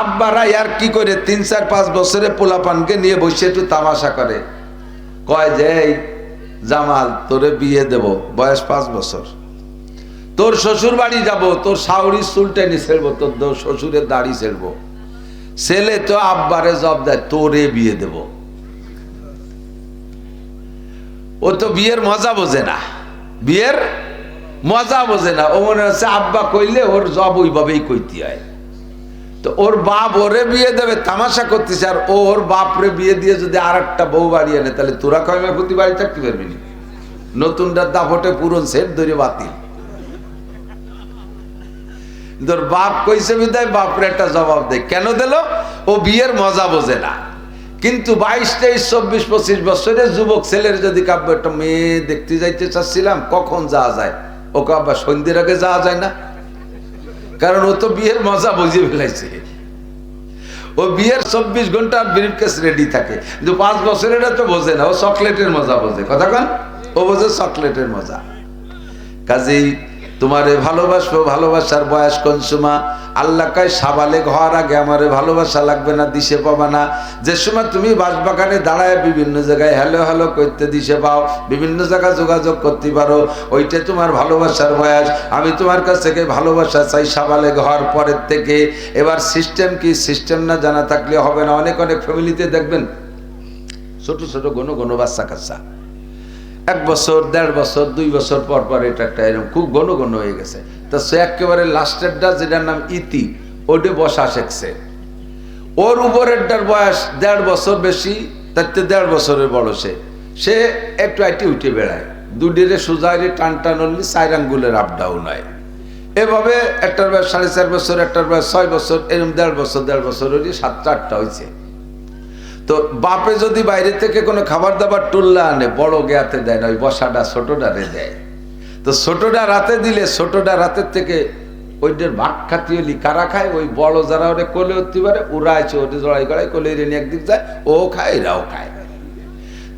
আব্বারা আর কি করে 3-4-5 বছরে পোলাপানকে নিয়ে বসে একটু তামাশা করে, কয় যে এই জামাল তোরে বিয়ে দেব, বয়স 5 বছর, তোর শ্বশুর বাড়ি যাব, তোর শাওরির চুল টেনে ছেড়বো, তোর শ্বশুরের দাড়ি ছেড়বো। ছেলে তো আব্বারে জব দেয়, তোরে বিয়ে দেব। ও তো বিয়ের মজা বোঝে না, বিয়ের মজা বোঝে না। ও মনে হচ্ছে আব্বা কইলে ওর জব ওইভাবেই কইতে হয়। তো ওর বাপ ওরে বিয়ে দেবে তামাশা করতেছে, আর ওর বাপরে বিয়ে দিয়ে যদি আর একটা বউ বাড়িয়ে আনে, তাহলে তোরা কয়মা প্রতি বাড়ি থাকতে পারবি না। নতুনটা দাপটে পুরন সেট ধরে বাতিল। তোর বাপ কইছে বিদায় বাপরে একটা জবাব দেয়, কেন দিল? ও বিয়ের মজা বোঝে না। কিন্তু 22, 23, 24, 25 বছরের যুবক ছেলের যদি কাব্য একটা মেয়ে দেখতে যাইতে চাচ্ছিলাম, কখন যাওয়া যায়? ও কাব্বা সন্ধ্যের আগে যাওয়া যায় না, কারণ ও তো বিয়ের মজা বুঝিয়ে ফেলাইছে। ও বিয়ের 24 ঘন্টা ব্রিফকেস রেডি থাকে, কিন্তু 5 বছরের তো বোঝে না, ও চকলেটের মজা বোঝে। কথা কন, ও বোঝে চকলেটের মজা। কাজেই তোমারে ভালোবাসবো, ভালোবাসার বয়স কোন সময়? আল্লাহ কয় সাবালেগ হওয়ার আগে আমারে ভালোবাসা লাগবে না, দিশে পাবা না। যে সময় তুমি বাসবাগানে দাঁড়ায় বিভিন্ন জায়গায় হ্যালো হ্যালো করতে দিশে পাও, বিভিন্ন জায়গায় যোগাযোগ করতে পারো, ওইটা তোমার ভালোবাসার বয়স। আমি তোমার কাছ থেকে ভালোবাসা চাই সাবালেগ হওয়ার পরের থেকে। এবার সিস্টেম কি? সিস্টেম না জানা থাকলে হবে না। অনেক অনেক ফ্যামিলিতে দেখবেন ছোট ছোট ঘন ঘন বাচ্চা কাচ্চা, 1 বছর 1.5 বছর 2 বছর পর পর এটা একটা এরকম খুব ঘন ঘন হয়ে গেছে। তা সে একেবারে লাস্টেরটা যেটার নাম ইতি, ওটা বসা শিখছে। ওর উপরেরটার বয়স 1.5 বছর বেশি, তার 1.5 বছরের বড়। সে একটু আইটি উঠে বেড়ায়, দুডিরে সুজাইরে টান টান হলে 4 আঙ্গুলের আপ ডাউন হয়। এভাবে একটার বয়স 4.5 বছর, একটার বয়স 6 বছর, এরকম 1.5 বছর হলে 7-8টা হয়েছে। তো বাপে যদি বাইরে থেকে কোনো খাবার দাবার টুল্লা আনে, বড় গেয়াতে দেয় না, ওই বসাটা ছোটটারে দেয়। তো ছোটটা রাতে দিলে ছোটটা রাতের থেকে ওইটার ভাগ খাতি হলি কারা খায়? ওই বড় যারা ওরে কোলে উঠতে পারে, ওরা আছে ওটা জড়াই করাই কোলে রেনে একদিক যায়, ও খায় এরাও খায়।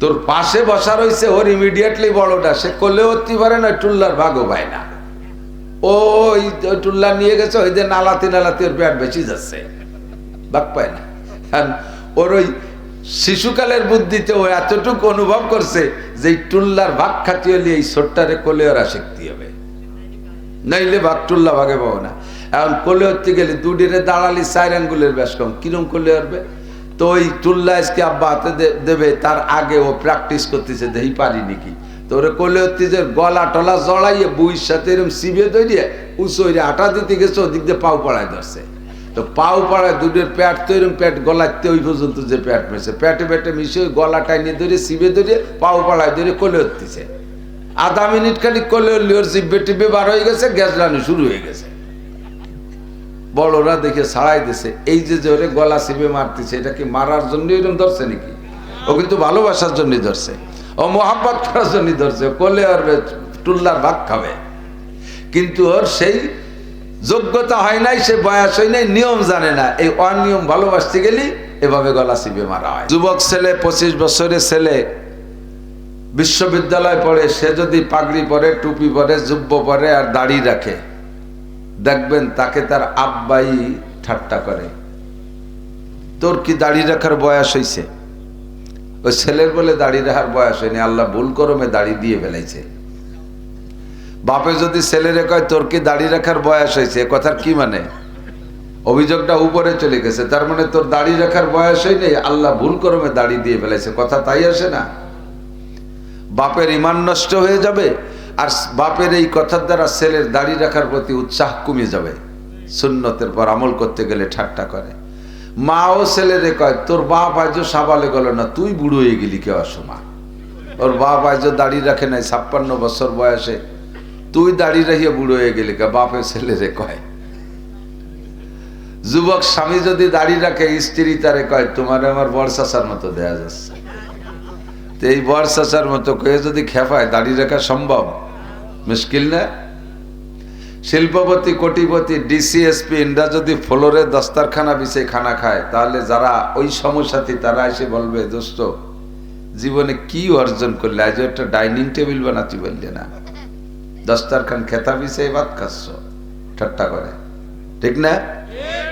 তোর পাশে বসা রয়েছে, ওর ইমিডিয়েটলি বড়টা, সে কোলে উঠতে পারে না, টুল্লার ভাগও পায় না। ওই টুল্লা নিয়ে গেছে, ওই যে নালাতে নালাতে ওর পেট বেশি যাচ্ছে, ভাগ পায় না। ওর ওই শিশুকালের বুদ্ধিতে ও এতটুকু অনুভব করছে যে এই টুল্লার ভাগ খাতি হলে এই ছোট্টারে কোলে ওরা শিখতে হবে, নাইলে ভাগ টুল্লা ভাগে পাবো না। এখন কোলে হতে গেলে দুডিরে দাঁড়ালি 4 আঙ্গুলের বেশ কম, কিরম কোলে উঠবে? তো ওই টুল্লা আজকে আব্বা হাতে দেবে, তার আগে ও প্র্যাকটিস করতেছে, দেখি পারি নাকি। তো ওরে কোলে হতে যে গলা টলা জড়াইয়ে বুইয়ের সাথে এরকম সিবে তৈরি উঁচু হইরে আটা দিতে গেছে, ওদিক দিয়ে পাও পড়ায় ধরছে। তো পাও পাড়ায় দুধের প্যাট তো এরকম প্যাট গলাতে ওই পর্যন্ত যে প্যাট মেশে প্যাটে প্যাটে মিশে ওই গলা টাইনে ধরে সিবে ধরে পাও পাড়ায় ধরে কোলে উঠতেছে। আধা মিনিট খালি কোলে উঠলে ওর জিব্বে টিব্বে বার হয়ে গেছে, গ্যাস লানো শুরু হয়ে গেছে। বড়রা দেখে ছাড়াই দিছে, এই যে ওরে গলা সিবে মারতেছে, এটা কি মারার জন্য এরকম ধরছে নাকি? ও কিন্তু ভালোবাসার জন্যই ধরছে, ও মোহাব্বত করার জন্যই ধরছে। কোলে ওর টুল্লার ভাগ খাবে, কিন্তু ওর সেই যোগ্যতা হয় নাই, সে বয়স হয় নাই, নিয়ম জানে না। এই অনিয়ম ভালোবাসতে গেলে এভাবে গলা চিপে মারা হয়। যুবক ছেলে, 25 বছরের ছেলে, বিশ্ববিদ্যালয় পড়ে, সে যদি পাগড়ি পরে, টুপি পরে, জুব্ব পরে আর দাড়ি রাখে, দেখবেন তাকে তার আব্বাই ঠাট্টা করে, তোর কি দাড়ি রাখার বয়স হয়েছে? ওই ছেলের বলে দাড়ি রাখার বয়স হয়নি, আল্লাহ ভুল করমে দাড়ি দিয়ে ফেলাইছে। বাপে যদি ছেলেরে কয় তোর কি দাড়ি রাখার বয়স হয়েছে, কথার কি মানে? অভিযোগটা উপরে চলে গেছে, তার মানে তোর দাড়ি রাখার বয়স হয়নি, আল্লাহ ভুল করমে দাড়ি দিয়ে ফেলাইছে, কথা তাই আসে না? বাপের ঈমান নষ্ট হয়ে যাবে, আর বাপের এই কথার দ্বারা ছেলের দাড়ি রাখার প্রতি উৎসাহ কমে যাবে। সুন্নতের পর আমল করতে গেলে ঠাট্টা করে। মাও ছেলেরে কয় তোর বাপ আজও সাবালে গেল না, তুই বুড়ো হয়ে গেলি কেউ অসমা। ওর বাপ আজও দাড়ি রাখে নাই, 56 বছর বয়সে, তুই দাড়ি রাখিয়ে বুড়ো হয়ে গেলি কে? বাপের ছেলেরে কয়। যুবক স্বামী যদি দাড়ি রাখে, স্ত্রী তারে কয় তোমার আমার বড় চাচার মতো দেয়া যাচ্ছে। তো এই বড় চাচার মতো কয়ে যদি খেপায়, দাড়ি রাখা সম্ভব? মুশকিল না? শিল্পপতি, কোটিপতি, ডিসিএসপি এরা যদি ফ্লোরে দস্তারখানা বিছে খানা খায়, তাহলে যারা ওই সমসাথী তারা এসে বলবে দোস্ত জীবনে কি অর্জন করলে, আজ একটা ডাইনিং টেবিল বানাতে পারলে না, দস্তারখান খেতা বিছে ভাত খাচ্ছ, ঠাট্টা করে, ঠিক না?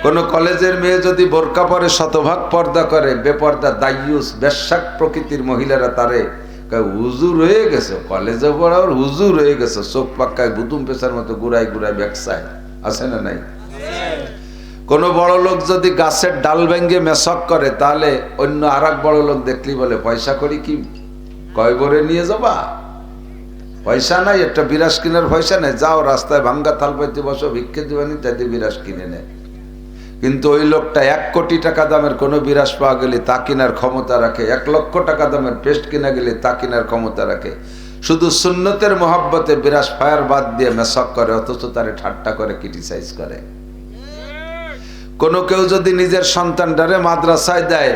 কোন কলেজের মেয়ে যদি বোরকা পরে শতভাগ পর্দা করে, বেপর্দা দাইয়ুস বেশ্যাক প্রকৃতির মহিলারা তারে হুজুর হয়ে গেছে, কলেজে পড়া ওর হুজুর হয়ে গেছে, চোখ পাক্কায় বুতুম পেশার মতো ঘুরাই ঘুরাই ব্যবসায় আছে না নাই? কোন বড় লোক যদি গাছের ডাল ভেঙ্গে মেশক করে, তাহলে অন্য আর এক বড় লোক দেখলি বলে পয়সা করি কি কয় করে নিয়ে যাবা, পয়সা নাই, একটা বিরাস কিনার পয়সা নেই, যাও রাস্তায় ভাঙ্গা থাল পাইতে বসো, ভিক্ষে দিবানি, তাইতে বিরাস কিনে নেয়। কিন্তু ওই লোকটা 1 কোটি টাকা দামের কোনো বিরাস পাওয়া গেলে তা কেনার ক্ষমতা রাখে, 1 লক্ষ টাকা দামের পেস্ট কিনা গেলে তা কেনার ক্ষমতা রাখে। শুধু সুন্নতের মহব্বতে বিরাস ফায়ার বাদ দিয়ে মেশক করে, অথচ তারে ঠাট্টা করে, ক্রিটিসাইজ করে। কোনো কেউ যদি নিজের সন্তানটারে মাদ্রাসায় দেয়,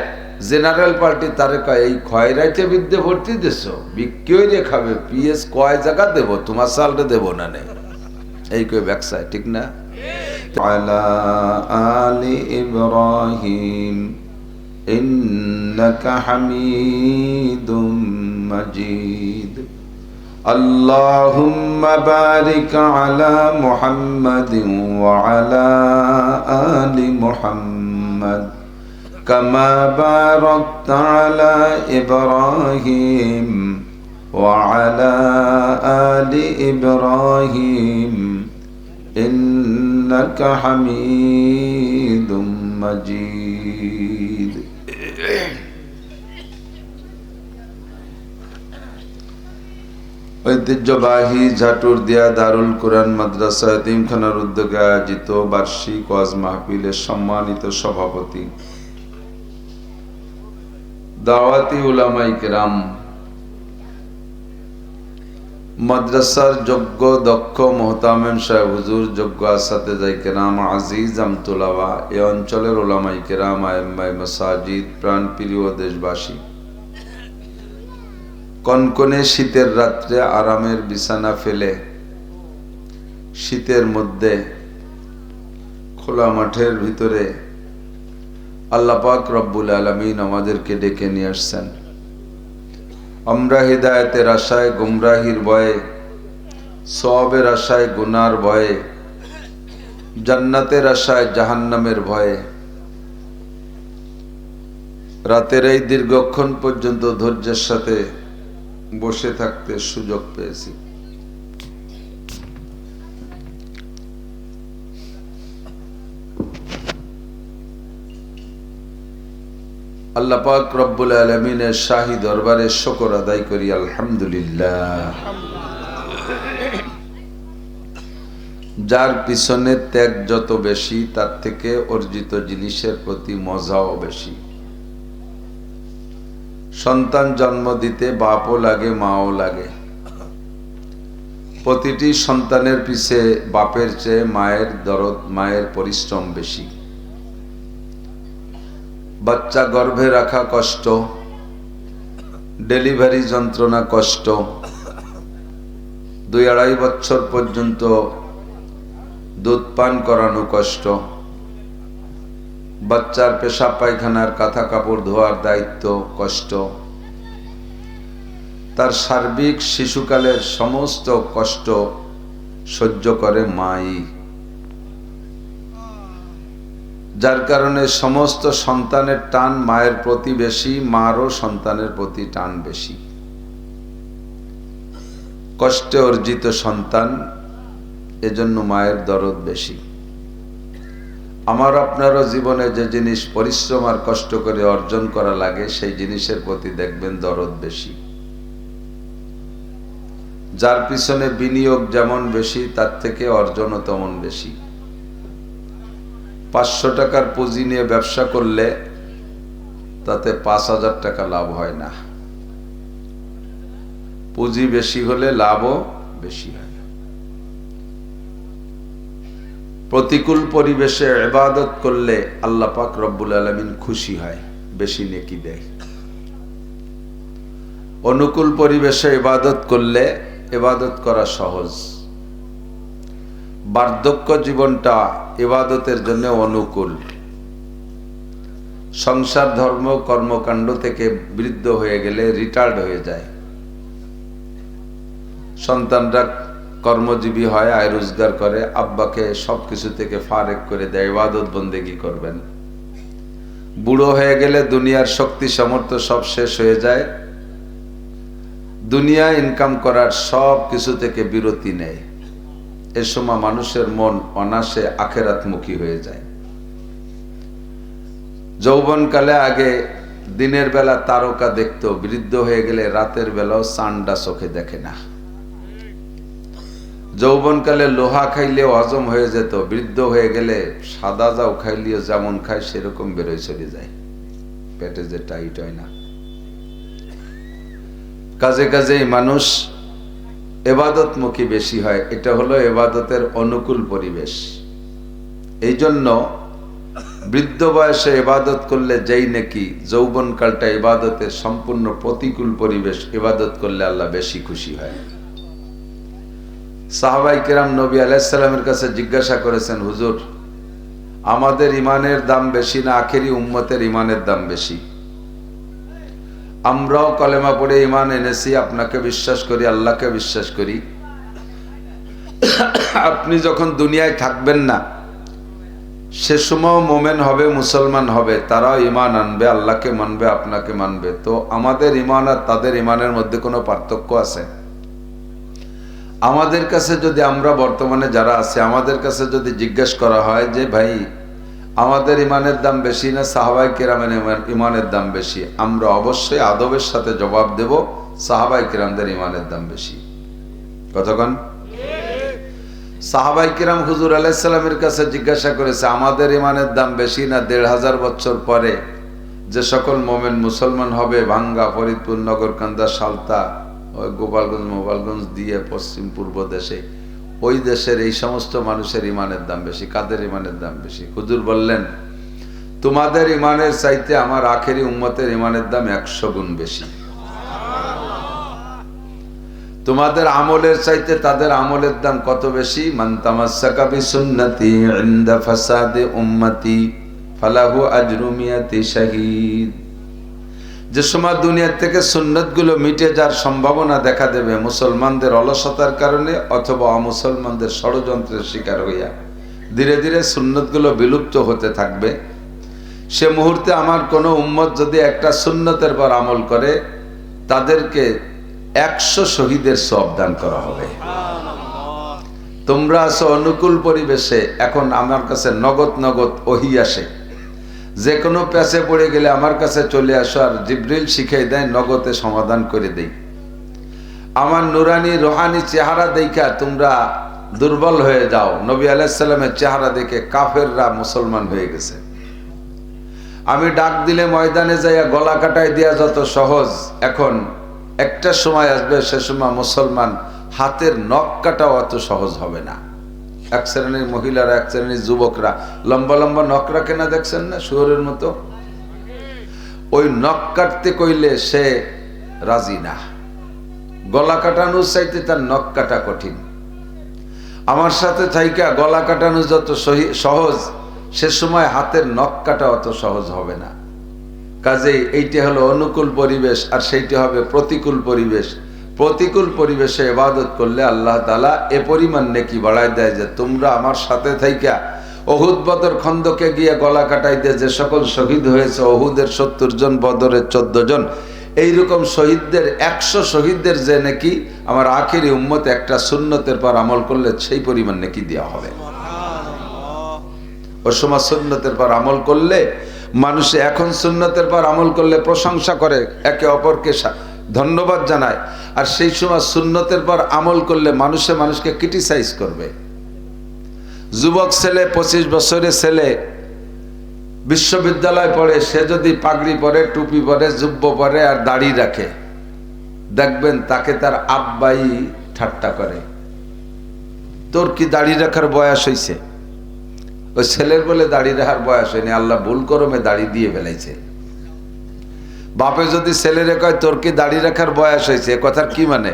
জেনারেল পার্টি তারে কয় এই খয়রাইতে বিদ্যে ভর্তি দেশ, বিক্রি রে খাবে, পিএস কয় জায়গা দেবো, তোমার সালটা দেবো না নেই, এই কই ব্যবসায়, ঠিক না? আলা আলি ইব্রাহিম ইন্নাকা হামিদুম মাজিদ। আল্লাহুম্মা বারিক আলা মুহাম্মাদিন ওয়া আলা আলি মুহাম্মাদ কামা বারাকতা আলা ইব্রাহিম ওয়া আলা আলি ইব্রাহিম ইন্নাকা হামিদুম মাজিদ। ঐতিহ্যবাহী ঝাটুরদিয়া দারুল কোরআন মাদ্রাসা এতিমখানার উদ্যোগে আয়োজিত বার্ষিক ওয়াজ মাহফিলের সম্মানিত সভাপতি দাওয়াতি উলামায়ে কেরাম, মাদ্রাসার যোগ্য দক্ষ মোহতামেম সাহেব হুজুর, যোগ্য আসাতেজায়ে কেরাম, আজিজ আমতুলাওয়া, এ অঞ্চলের উলামায়ে কেরাম, আইম্মায়ে মাসাজিদ, প্রাণপ্রিয় দেশবাসী, কনকনে শীতের রাত্রে আরামের বিছানা ফেলে শীতের মধ্যে খোলা মাঠের ভিতরে আল্লাহ পাক রব্বুল আলামিন আমাদেরকে ডেকে নিয়ে আসছেন। আমরা হিদায়াতের আশায়, গুমরাহির ভয়ে, সওয়াবের আশায়, গুনার ভয়ে, জান্নাতের আশায়, জাহান্নামের ভয়ে রাতের এই দীর্ঘক্ষণ পর্যন্ত ধৈর্যের সাথে বসে থাকতে সুযোগ পেয়েছি। আল্লাহ পাক রব্বুল আলামিনের শাহী দরবারে শুকর আদায় করি, আলহামদুলিল্লাহ। যার পিছনে ত্যাগ যত বেশি, তার থেকে অর্জিত জিনিসের প্রতি মজাও বেশি। সন্তান জন্ম দিতে বাপও লাগে, মাও লাগে। প্রতিটি সন্তানের পিছে বাপের চেয়ে মায়ের দরদ, মায়ের পরিশ্রম বেশি। বাচ্চা গর্ভে রাখা কষ্ট, ডেলিভারি যন্ত্রণা কষ্ট, 2-2.5 বছর পর্যন্ত দুধ পান করানো কষ্ট, বাচ্চার পেশাব পায়খানার কাঁথা কাপড় ধোয়ার দায়িত্ব কষ্ট, তার সার্বিক শিশুকালের সমস্ত কষ্ট সহ্য করে মাই। যার কারণে সমস্ত সন্তানের টান মায়ের প্রতি বেশি, মারও সন্তানের প্রতি টান বেশি। কষ্টে অর্জিত সন্তান, এজন্য মায়ের দরদ বেশি। আমার আপনারও জীবনে যে জিনিস পরিশ্রম আর কষ্ট করে অর্জন করা লাগে, সেই জিনিসের প্রতি দেখবেন দরদ বেশি। যার পিছনে বিনিয়োগ যেমন বেশি, তার থেকে অর্জনও তেমন বেশি। 500 টাকার পুঁজি নিয়ে ব্যবসা করলে তাতে 5000 টাকা লাভ হয় না। পুঁজি বেশি হলে লাভও বেশি হয়। প্রতিকূল পরিবেশে ইবাদত করলে আল্লাহ পাক রব্বুল আলামিন খুশি হয়, বেশি নেকি দেয়। অনুকূল পরিবেশে ইবাদত করলে ইবাদত করা সহজ। বার্ধক্য জীবনটা ইবাদতের জন্য অনুকূল। সংসার ধর্ম কর্মকাণ্ড থেকে বৃদ্ধ হয়ে গেলে রিটায়ার্ড হয়ে যায়। সন্তানরা কর্মজীবী হয়, আয় রোজগার করে, আব্বাকে সব কিছু থেকে ফারেক করে দেয়, ইবাদত বন্দেগী করবেন। বুড়ো হয়ে গেলে দুনিয়ার শক্তি সামর্থ্য সব শেষ হয়ে যায়, দুনিয়া ইনকাম করার সব কিছু থেকে বিরতি নেয়। এ সময় মানুষের মন অনাসে আখেরাতমুখী হয়ে যায়। যৌবনকালে আগে দিনের বেলা তারকা দেখতো, বৃদ্ধ হয়ে গেলে রাতের বেলাও চান্ডা চোখে দেখে না। যৌবনকালে লোহা খাইলেও হজম হয়ে যেত, বৃদ্ধ হয়ে গেলে সাদা যাও খাইলেও যেমন খায় সেরকম বেরোয় চলে যায়, পেটে যে টাইট হয় না। কাজে কাজেই মানুষ এবাদতমুখী বেশি হয়, এটা হলো এবাদতের অনুকূল পরিবেশ। এই জন্য বৃদ্ধ বয়সে ইবাদত করলে যেই নাকি যৌবনকালটা ইবাদতের সম্পূর্ণ প্রতিকূল পরিবেশ, ইবাদত করলে আল্লাহ বেশি খুশি হয়। সাহাবায়ে কেরাম নবী আলাইহিস সালামের কাছে জিজ্ঞাসা করেছেন, হুজুর আমাদের ইমানের দাম বেশি না আখেরি উম্মতের ইমানের দাম বেশি? আমরাও কলেমা পড়ে ইমান এনেছি, আপনাকে বিশ্বাস করি, আল্লাহকে বিশ্বাস করি। আপনি যখন দুনিয়ায় থাকবেন না সে সময় মোমেন হবে, মুসলমান হবে, তারাও ইমান আনবে, আল্লাহকে মানবে, আপনাকে মানবে। তো আমাদের ইমান আর তাদের ইমানের মধ্যে কোনো পার্থক্য আছে? আমাদের কাছে যদি, আমরা বর্তমানে যারা আছে, আমাদের কাছে যদি জিজ্ঞেস করা হয় যে ভাই আমাদের ইমানের দাম বেশি না সাহাবায়ে কেরামের ইমানের দাম বেশি, আমরা অবশ্যই আদবের সাথে জবাব দেব সাহাবায়ে কেরামদের ইমানের দাম বেশি। কতক্ষণ? সাহাবায়ে কেরাম হুজুর আলাইহিস সালামের কাছে জিজ্ঞাসা করেছে, আমাদের ইমানের দাম বেশি না ১৫০০ বছর পরে যে সকল মোমেন মুসলমান হবে, ভাঙ্গা, ফরিদপুর, নগরকান্দা, সালতা, গোপালগঞ্জ, মোবালগঞ্জ দিয়ে পশ্চিম পূর্ব দেশে, ওই দেশের এই সমস্ত মানুষের ইমানের দাম বেশি। কাদের ইমানের দাম বেশি? হুজুর বললেন, তোমাদের ইমানের চাইতে আমার আখেরি উম্মতের ইমানের দাম ১০০ গুণ বেশি। তোমাদের আমলের চাইতে তাদের আমলের দাম কত বেশি? মান তামাসসাকা বিসুন্নতি ইনদা ফাসাদি উম্মতি ফালাহু আজরু মিয়াতি শাহীদ। যে সময় দুনিয়া থেকে সুন্নতগুলো মিটে যাওয়ার সম্ভাবনা দেখা দেবে মুসলমানদের অলসতার কারণে অথবা অমুসলমানদের ষড়যন্ত্রের শিকার হইয়া ধীরে ধীরে সুন্নতগুলো বিলুপ্ত হতে থাকবে, সে মুহূর্তে আমার কোনো উম্মত যদি একটা সুন্নতের পর আমল করে তাদেরকে ১০০ শহীদের সওয়াব দান করা হবে। তোমরা আছো অনুকূল পরিবেশে, এখন আমার কাছে নগদ নগদ ওহী আসে, যে কোনো প্যাচে পড়ে গেলে আমার কাছে চলে আসো, আর জিবরিল শিখিয়ে দেয়, নগদে সমাধান করে দেই। আমার নুরানি রোহানি চেহারা দেখা তোমরা দুর্বল হয়ে যাও। নবী আলাইহিস সালামের চেহারা দেখে কাফেররা মুসলমান হয়ে গেছে। আমি ডাক দিলে ময়দানে যাইয়া গলা কাটাই দেয়া যত সহজ, এখন একটা সময় আসবে সে সময় মুসলমান হাতের নখ কাটাও অত সহজ হবে না। এক শ্রেণীর মহিলারা, এক শ্রেণীর যুবকরা লম্বা লম্বা নখ রাখে না, দেখছেন না, শুয়োরের মতো? ওই নখ কাটতে কইলে সে রাজি না। গলা কাটানোর চাইতে তার নখ কাটা কঠিন। আমার সাথে থাইকা গলা কাটানো যত সহজ, সে সময় হাতের নখ কাটা অত সহজ হবে না। কাজেই এইটা হলো অনুকূল পরিবেশ, আর সেইটা হবে প্রতিকূল পরিবেশ। প্রতিকূল পরিবেশে ইবাদত করলে আল্লাহ তাআলা এ পরিমাণ নেকি বাড়ায় দেয় যে তোমরা আমার সাথে থাইকা উহুদ বদর খন্দকে গিয়ে গলা কাটাই দিয়ে যে সকল শহীদ হয়েছে, উহুদের ৭০ জন, বদরের ১৪ জন, এইরকম শহীদদের ১০০ শহীদদের যে নেকি আমার আখেরি উম্মত একটা সুন্নতের পর আমল করলে সেই পরিমাণ নেকি দেওয়া হবে। ওই সময় সুন্নতের পর আমল করলে মানুষে, এখন সুন্নতের পর আমল করলে প্রশংসা করে, একে অপরকে ধন্যবাদ জানায়, আর সেই সময় সুন্নতের পর আমল করলে মানুষে মানুষকে ক্রিটিসাইজ করবে। যুবক ছেলে, ২৫ বছরের ছেলে, বিশ্ববিদ্যালয় পড়ে, সে যদি পাগড়ি পরে, টুপি পরে, জুব্ব পরে আর দাড়ি রাখে, দেখবেন তাকে তার আব্বাই ঠাট্টা করে, তোর কি দাড়ি রাখার বয়স হয়েছে? ওই ছেলের বলে দাড়ি রাখার বয়স হয়নি, আল্লাহ ভুল করমে দাড়ি দিয়ে ফেলাইছে। বাপে যদি ছেলেরে কয় তোর কি দাড়ি রাখার বয়স হয়েছে, কথার কি মানে?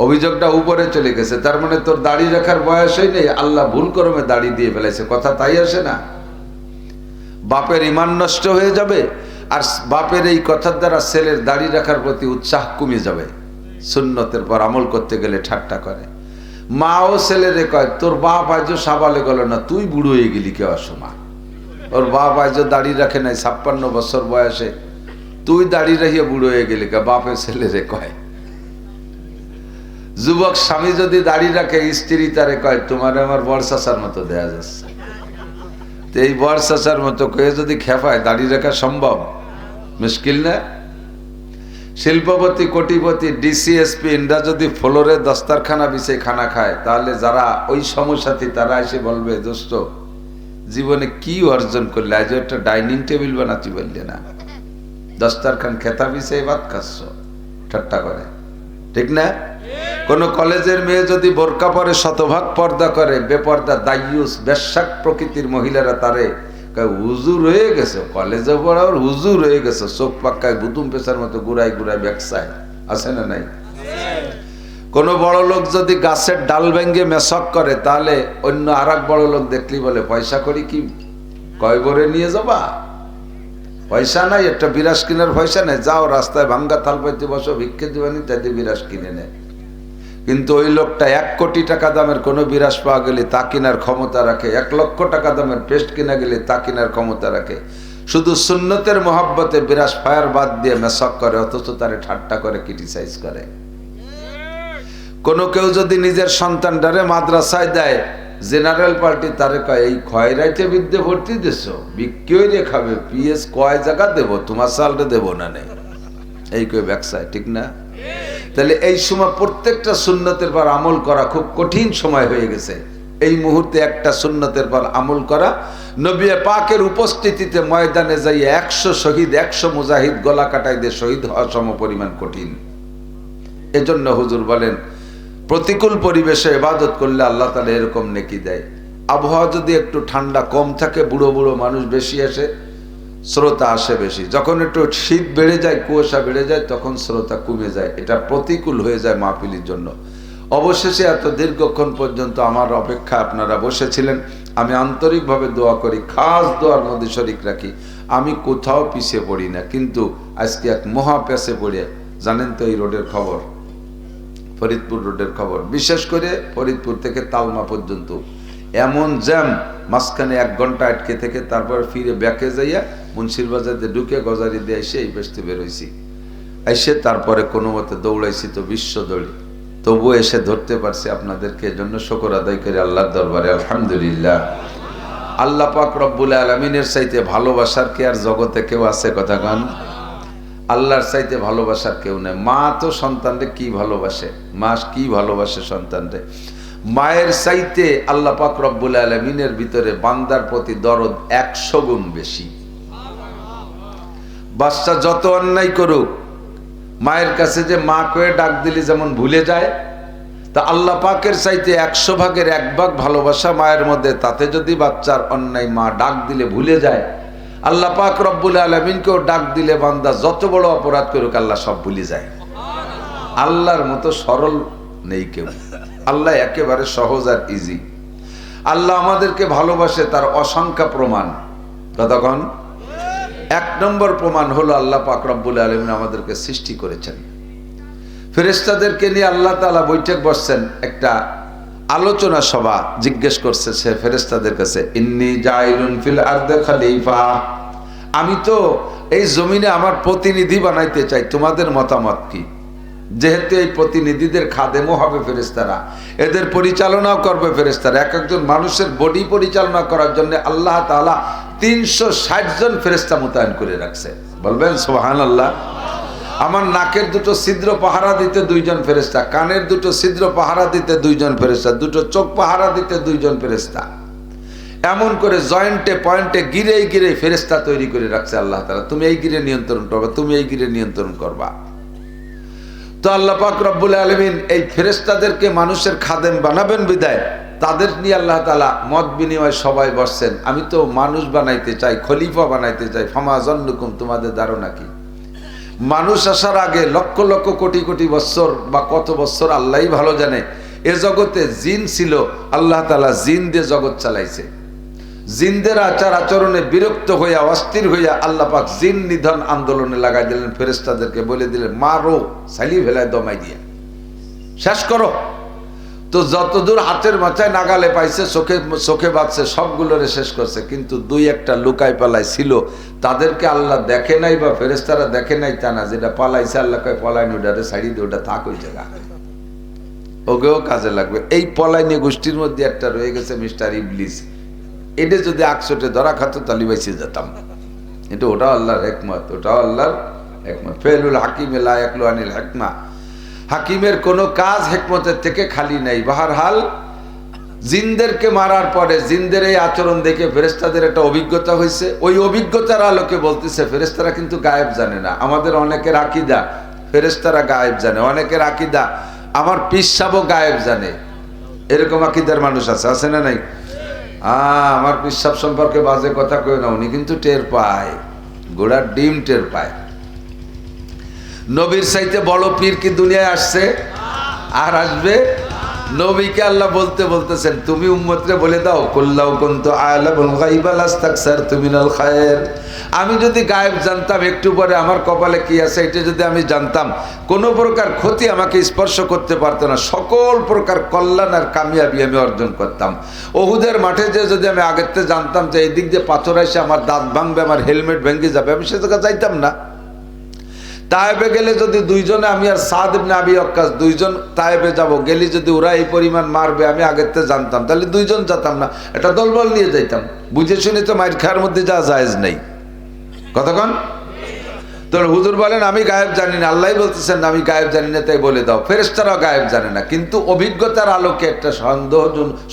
অভিযোগটা উপরে চলে গেছে, তার মানে তোর দাড়ি রাখার বয়স হয়নি, আল্লাহ ভুল করমে দাড়ি দিয়ে ফেলাইছে, কথা তাই আসে না? বাপের ঈমান নষ্ট হয়ে যাবে, আর বাপের এই কথার দ্বারা ছেলের দাড়ি রাখার প্রতি উৎসাহ কমে যাবে। সুন্নতের পর আমল করতে গেলে ঠাট্টা করে। মাও ছেলেরে কয় তোর বাপ আজও সাবালে গেল না, তুই বুড়ো হয়ে গেলি কে অসমা। ওর বাপ আজও দাড়ি রাখে নাই, 56 বছর বয়সে, তুই দাড়ি রাখিয়ে বুড়ো হয়ে গেলি কে, বাপের ছেলেরে কয়। যুবক স্বামী যদি দাড়ি রাখে, স্ত্রী তারে কয় তোমার আমার বড় চাচার মতো দেয়া যাচ্ছে। তো এই বড় চাচার মতো কয়ে যদি খেপায়, দাড়ি রাখা সম্ভব? মুশকিল না? শিল্পপতি, কোটিপতি, ডিসিএসপি এরা যদি ফ্লোরে দস্তারখানা বিছে খানা খায়, তাহলে যারা ওই সমসাথী তারা এসে বলবে দোস্ত জীবনে কি অর্জন করলে, আজ একটা ডাইনিং টেবিল বানাতে পারলে না, দস্তারখান খেতা বিছে ভাত খাচ্ছ, ঠাট্টা করে, ঠিক না? কোন কলেজের মেয়ে যদি বোরকা পরে, শতভাগ পর্দা করে, বেপর্দা দায়ুস বেশ্যাক প্রকৃতির মহিলারা তারে হুজুর হয়ে গেছে, কলেজে পড়া ওর হুজুর হয়ে গেছে, চোখ পাক্কায় বুতুম পেশার মতো ঘুরাই ঘুরাই ব্যবসায় আছে না নাই? কোন বড় লোক যদি গাছের ডাল ভেঙ্গে মেশক করে, তাহলে অন্য আর এক বড় লোক দেখলি বলে পয়সা করি কি, কয় করে নিয়ে যাবা, পয়সা নাই, একটা বিরাস কিনার পয়সা নেই, যাও রাস্তায় ভাঙ্গা থাল পাইতে বসো, ভিক্ষে দিবানি, তাইতে বিরাস কিনে নেয়। কিন্তু ওই লোকটা 1 কোটি টাকা দামের কোনো বিরাস পাওয়া গেলে তা কেনার ক্ষমতা রাখে, 1 লক্ষ টাকা দামের পেস্ট কিনা গেলে তা কেনার ক্ষমতা রাখে। শুধু সুন্নতের মহব্বতে বিরাস ফায়ার বাদ দিয়ে মেশক করে, অথচ তারে ঠাট্টা করে, ক্রিটিসাইজ করে। কোনো কেউ যদি নিজের সন্তানটারে মাদ্রাসায় দেয়, জেনারেল পার্টি তারে কয় এই খয়রাইতে বিদ্যে ভর্তি দেশ, বিক্রি রে খাবে, পিএস কয় জায়গা দেবো, তোমার সালটা দেবো না নেই, এই কই ব্যবসায়, ঠিক না? তাহলে এই সময় প্রত্যেকটা সুন্নতের পর আমল করা খুব কঠিন সময় হয়ে গেছে। এই মুহূর্তে একটা সুন্নতের পর আমল করা, নবী পাকের উপস্থিতিতে ময়দানে যাই 100 শহীদ, 100 মুজাহিদ গলা কাটাই দিয়ে শহীদ হওয়া সম পরিমাণ কঠিন। এজন্য হুজুর বলেন প্রতিকূল পরিবেশে ইবাদত করলে আল্লাহ তাআলা এরকম নেকি দেয়। আবহাওয়া যদি একটু ঠান্ডা কম থাকে, বুড়ো বুড়ো মানুষ বেশি আসে, শ্রোতা আসে বেশি। যখন একটু শীত বেড়ে যায়, কুয়াশা বেড়ে যায়, তখন শ্রোতা কমে যায়। এটা প্রতিকূল হয়ে যায় মাহফিলের জন্য। অবশেষে এত দীর্ঘক্ষণ পর্যন্ত আমার অপেক্ষা আপনারা বসেছিলেন, আমি আন্তরিকভাবে দোয়া করি, খাস দোয়ার মধ্যে শরীক রাখি। আমি কোথাও পিছিয়ে পড়ি না, কিন্তু আজকে এক মহা পেছে পড়ে, জানেন তো এই রোডের খবর, ফরিদপুর রোডের খবর, বিশেষ করে ফরিদপুর থেকে তালমা পর্যন্ত এমন জ্যাম, মাঝখানে 1 ঘন্টা আটকে থেকে তারপর ফিরে ব্যাকে যাইয়া মুন্সির বাজারে ঢুকে গজারি দিয়ে এসে এই বেসতে বেরোইছি। এসে তারপরে কোনো মতে দৌড়াইছি তো বিশ্ব দৌড়ি, তবু এসে ধরতে পারছি আপনাদেরকে। এজন্য শুকর আদায় করি আল্লাহর দরবারে, আলহামদুলিল্লাহ। আল্লাহ পাক রব্বুল আলামিনের চাইতে ভালোবাসার কে আর জগতে কেউ আছে? কথা কান। আল্লাহর চাইতে ভালোবাসার কেউ নেই। মা তো সন্তানরে কি ভালোবাসে, মা কি ভালোবাসে সন্তানরে। মায়ের চাইতে আল্লাহ পাক রব্বুল আলামিনের ভিতরে বান্দার প্রতি দরদ 100 গুণ বেশি। বাচ্চা যত অন্যায় করুক, মায়ের কাছে যে মা কয়ে ডাক দিলে যেমন ভুলে যায়, তা আল্লাহ পাকের চাইতে 100 ভাগের 1 ভাগ ভালোবাসা মায়ের মধ্যে। তাতে যদি বাচ্চার অন্যায় মা ডাক দিলে ভুলে যায়, আল্লাহ পাক রব্বুল আলামিনকেও ডাক দিলে বান্দা যত বড় অপরাধ করুক আল্লাহ সব ভুলে যায়। আল্লাহর মতো সরল নেই কেউ। আল্লাহ একেবারে সহজ আর ইজি। আল্লাহ আমাদেরকে ভালোবাসে তার অসংখ্য প্রমাণ। ততক্ষণ 1 নম্বর প্রমাণ হলো আল্লাহ পাক রব্বুল আলামিন আমাদেরকে সৃষ্টি করেছেন। ফেরেশতাদেরকে নিয়ে আল্লাহ তাআলা বৈঠক বসছেন, একটা আলোচনা সভা। জিজ্ঞেস করছে সে ফেরেশতাদের কাছে, ইন্নী জাইলুন ফিল আরদি খলিফা, আমি তো এই জমিনে আমার প্রতিনিধি বানাইতে চাই, তোমাদের মতামত কি? যেহেতু এই প্রতিনিধিদের খাদেমও হবে ফেরেশতারা, এদের পরিচালনাও করবে ফেরেশতারা। এক একজন মানুষের বডি পরিচালনা করার জন্য আল্লাহ তাআলা 360 জন ফেরেশতা মোতায়েন করে রাখছে। বলবেন সুবহানাল্লাহ। আমার নাকের 2টো ছিদ্র পাহারা দিতে 2 জন ফেরেশতা, কানের 2টো ছিদ্র পাহারা দিতে 2 জন ফেরেশতা, 2টো চোখ পাহারা দিতে 2 জন ফেরেশতা। এমন করে জয়েন্টে পয়েন্টে গিরে গিরে ফেরেশতা তৈরি করে রাখছে আল্লাহ তাআলা। তুমি এই গিরে নিয়ন্ত্রণ করবা, তুমি এই গিরে নিয়ন্ত্রণ করবা। তো আল্লাহ পাক রব্বুল আলামিন এই ফেরেশতাদেরকে মানুষের খাদেম বানাবেন বিদায় তাদের নিয়ে আল্লাহ তাআলা মত বিনিময় সবাই বসছেন। আমি তো মানুষ বানাইতে চাই, খলিফা বানাইতে চাই। ফামা জান্নুকুম, তোমাদের ধারণা কি? মানুষ আসার আগে লক্ষ লক্ষ কোটি কোটি বছর বা কত বছর আল্লাহই ভালো জানে, এ জগতে জিন ছিল। আল্লাহ তাআলা জিন দিয়ে জগৎ চালাইছে। জিনদের আচার আচরণে বিরক্ত হইয়া অস্থির হইয়া আল্লাহ পাক জিন নিধন আন্দোলনে লাগাই দিলেন। ফেরেশতাদেরকে বলে দিলেন মারো, সালি ভেলায় দমাই দিয়া শেষ করো। তো যতদূর হাতের মাথায় নাগালে পাইছে, চোখে চোখে বাঁচছে, সবগুলোরে শেষ করছে। কিন্তু দুই একটা লুকাই পালাই ছিল, তাদেরকে আল্লাহ দেখে নাই বা ফেরেশতারা দেখে নাই তা না। যেটা পালাইছে আল্লাহ কয় পলাইনি, ওটারে ছাড়ি দিয়ে ওটা থাক ওই জায়গা, ওকেও কাজে লাগবে। এই পলাইনি গোষ্ঠীর মধ্যে একটা রয়ে গেছে মিস্টার ইবলিস। এটা যদি আকচোটে ধরা খাতো তালি বাইসে যেতাম। কিন্তু ওটাও আল্লাহর হিকমত, ওটাও আল্লাহর হিকমত। ফেলুল হাকিম লা ইয়াকলু আনিল হিকমা, হাকিমের কোনো কাজ হিকমতের থেকে খালি নাই। বাহরহাল জিনদেরকে মারার পরে জিনদের এই আচরণ দেখে ফেরেশতাদের একটা অভিজ্ঞতা হয়েছে। ওই অভিজ্ঞতার আলোকে বলতেছে ফেরেশতারা কিন্তু গায়েব জানে না। আমাদের অনেকের আকীদা ফেরেশতারা গায়েব জানে, অনেকের আকীদা আমার পীর সাহেবও গায়েব জানে। এরকম আকীদার মানুষ আছে, আছে না নাই? আমার পীর সাহেব সম্পর্কে বাজে কথা কই না, উনি কিন্তু টের পায়, গোড়ার ডিম টের পায়। নবীর চাইতে বড় পীর কি দুনিয়ায় আসছে আর আসবে? নবীকে আল্লাহ বলতেছেন তুমি উম্মতরে বলে দাও, কুল্লাউ কুনতু আ'লামুল গায়বা লাস্তাকসারতু মিনাল খায়র। আমি যদি গায়েব জানতাম, একটু পরে আমার কপালে কি আছে এটা যদি আমি জানতাম, কোনো প্রকার ক্ষতি আমাকে স্পর্শ করতে পারতো না, সকল প্রকার কল্যাণ আর কামিয়াবি আমি অর্জন করতাম। ওহুদের মাঠে যে যদি আমি আগের থেকে জানতাম যে এই দিক দিয়ে পাথর এসে আমার দাঁত ভাঙবে, আমার হেলমেট ভেঙে যাবে, আমি সে জায়গা যাইতাম না। তায়েবে গেলে যদি দুইজনে, আমি আর সাদ ইবনে আবি ওয়াক্কাস দুইজন তায়েবে যাব, গেলে যদি ওরা এই পরিমাণ মারবে আমি আগের থেকে জানতাম, তাহলে দুইজন যেতাম না, এটা দলবল নিয়ে যাইতাম। বুঝে শুনে তো মাইর খাওয়ার মধ্যে যা জায়েজ নেই। কতক্ষণ তো হুজুর বলেন আমি গায়েব জানি না, আল্লাহ বলতেছেন আমি গায়েব জানি না, তাই বলে দাও। ফেরেশতারাও গায়েব জানে না, কিন্তু অভিজ্ঞতার আলোকে একটা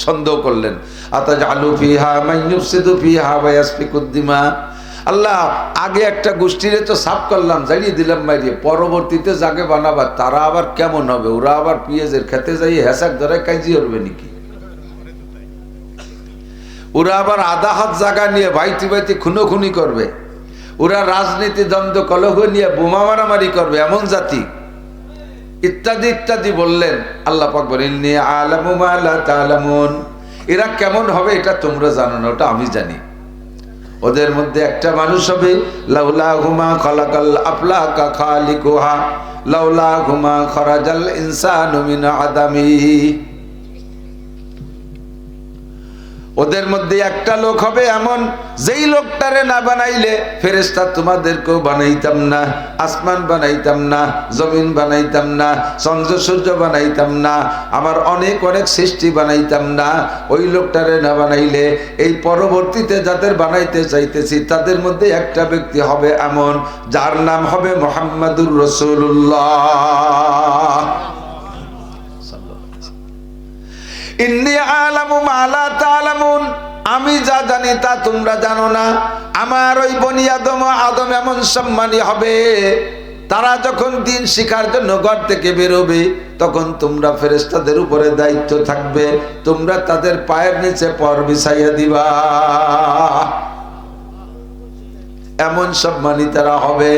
সন্দেহ করলেন। আতাজআলু ফিহা মান ইউফসিদু ফিহা ওয়া ইয়াসফিকুদ দিমা। আল্লাহ আগে একটা গোষ্ঠীরে তো সাফ করলাম, জানিয়ে দিলাম মাইরিয়ে, পরবর্তীতে যাকে বানাবা তারা আবার কেমন হবে? ওরা আবার পেঁয়াজের খেতে যাই হেসাক ধরে কাজি করবে নাকি? ওরা আবার আধা হাত জায়গা নিয়ে বাইতি বাইতি খুনোখুনি করবে, ওরা রাজনীতি দ্বন্দ্ব কলহ নিয়ে বোমা মারামারি করবে, এমন জাতি, ইত্যাদি ইত্যাদি বললেন। আল্লাহ পাক বলেন ইন্নী আ'লামু মা লা তা'লামুন। এরা কেমন হবে এটা তোমরা জানো না, ওটা আমি জানি। ওদের মধ্যে একটা মানুষ হবে লাউলা হুমা খালাকাল আফলাকা খালিকুহা লাউলা হুমা খরাজাল ইনসানু মিন আদামি। ওদের মধ্যে একটা লোক হবে এমন, যেই লোকটারে না বানাইলে ফেরেশতা তোমাদেরকেও বানাইতাম না, আসমান বানাইতাম না, জমিন বানাইতাম না, চন্দ্র সূর্য বানাইতাম না, আমার অনেক অনেক সৃষ্টি বানাইতাম না। ওই লোকটারে না বানাইলে এই পরবর্তীতে যাদের বানাইতে চাইতেছি তাদের মধ্যে একটা ব্যক্তি হবে এমন, যার নাম হবে মুহাম্মাদুর রাসূলুল্লাহ। ইন্নী আ'লামু মা লা তা'লামুন, আমি যা জানি তা তোমরা জানো না। আমার ওই বনি আদম এমন সম্মানী হবে, তারা যখন দিন শিখার জন্য ঘর থেকে বেরোবে তখন তোমরা ফেরেশতাদের উপরে দায়িত্ব থাকবে, তোমরা তাদের পায়ের নিচে পর বিছাইয়া দিবা। এমন সম্মানী তারা হবে।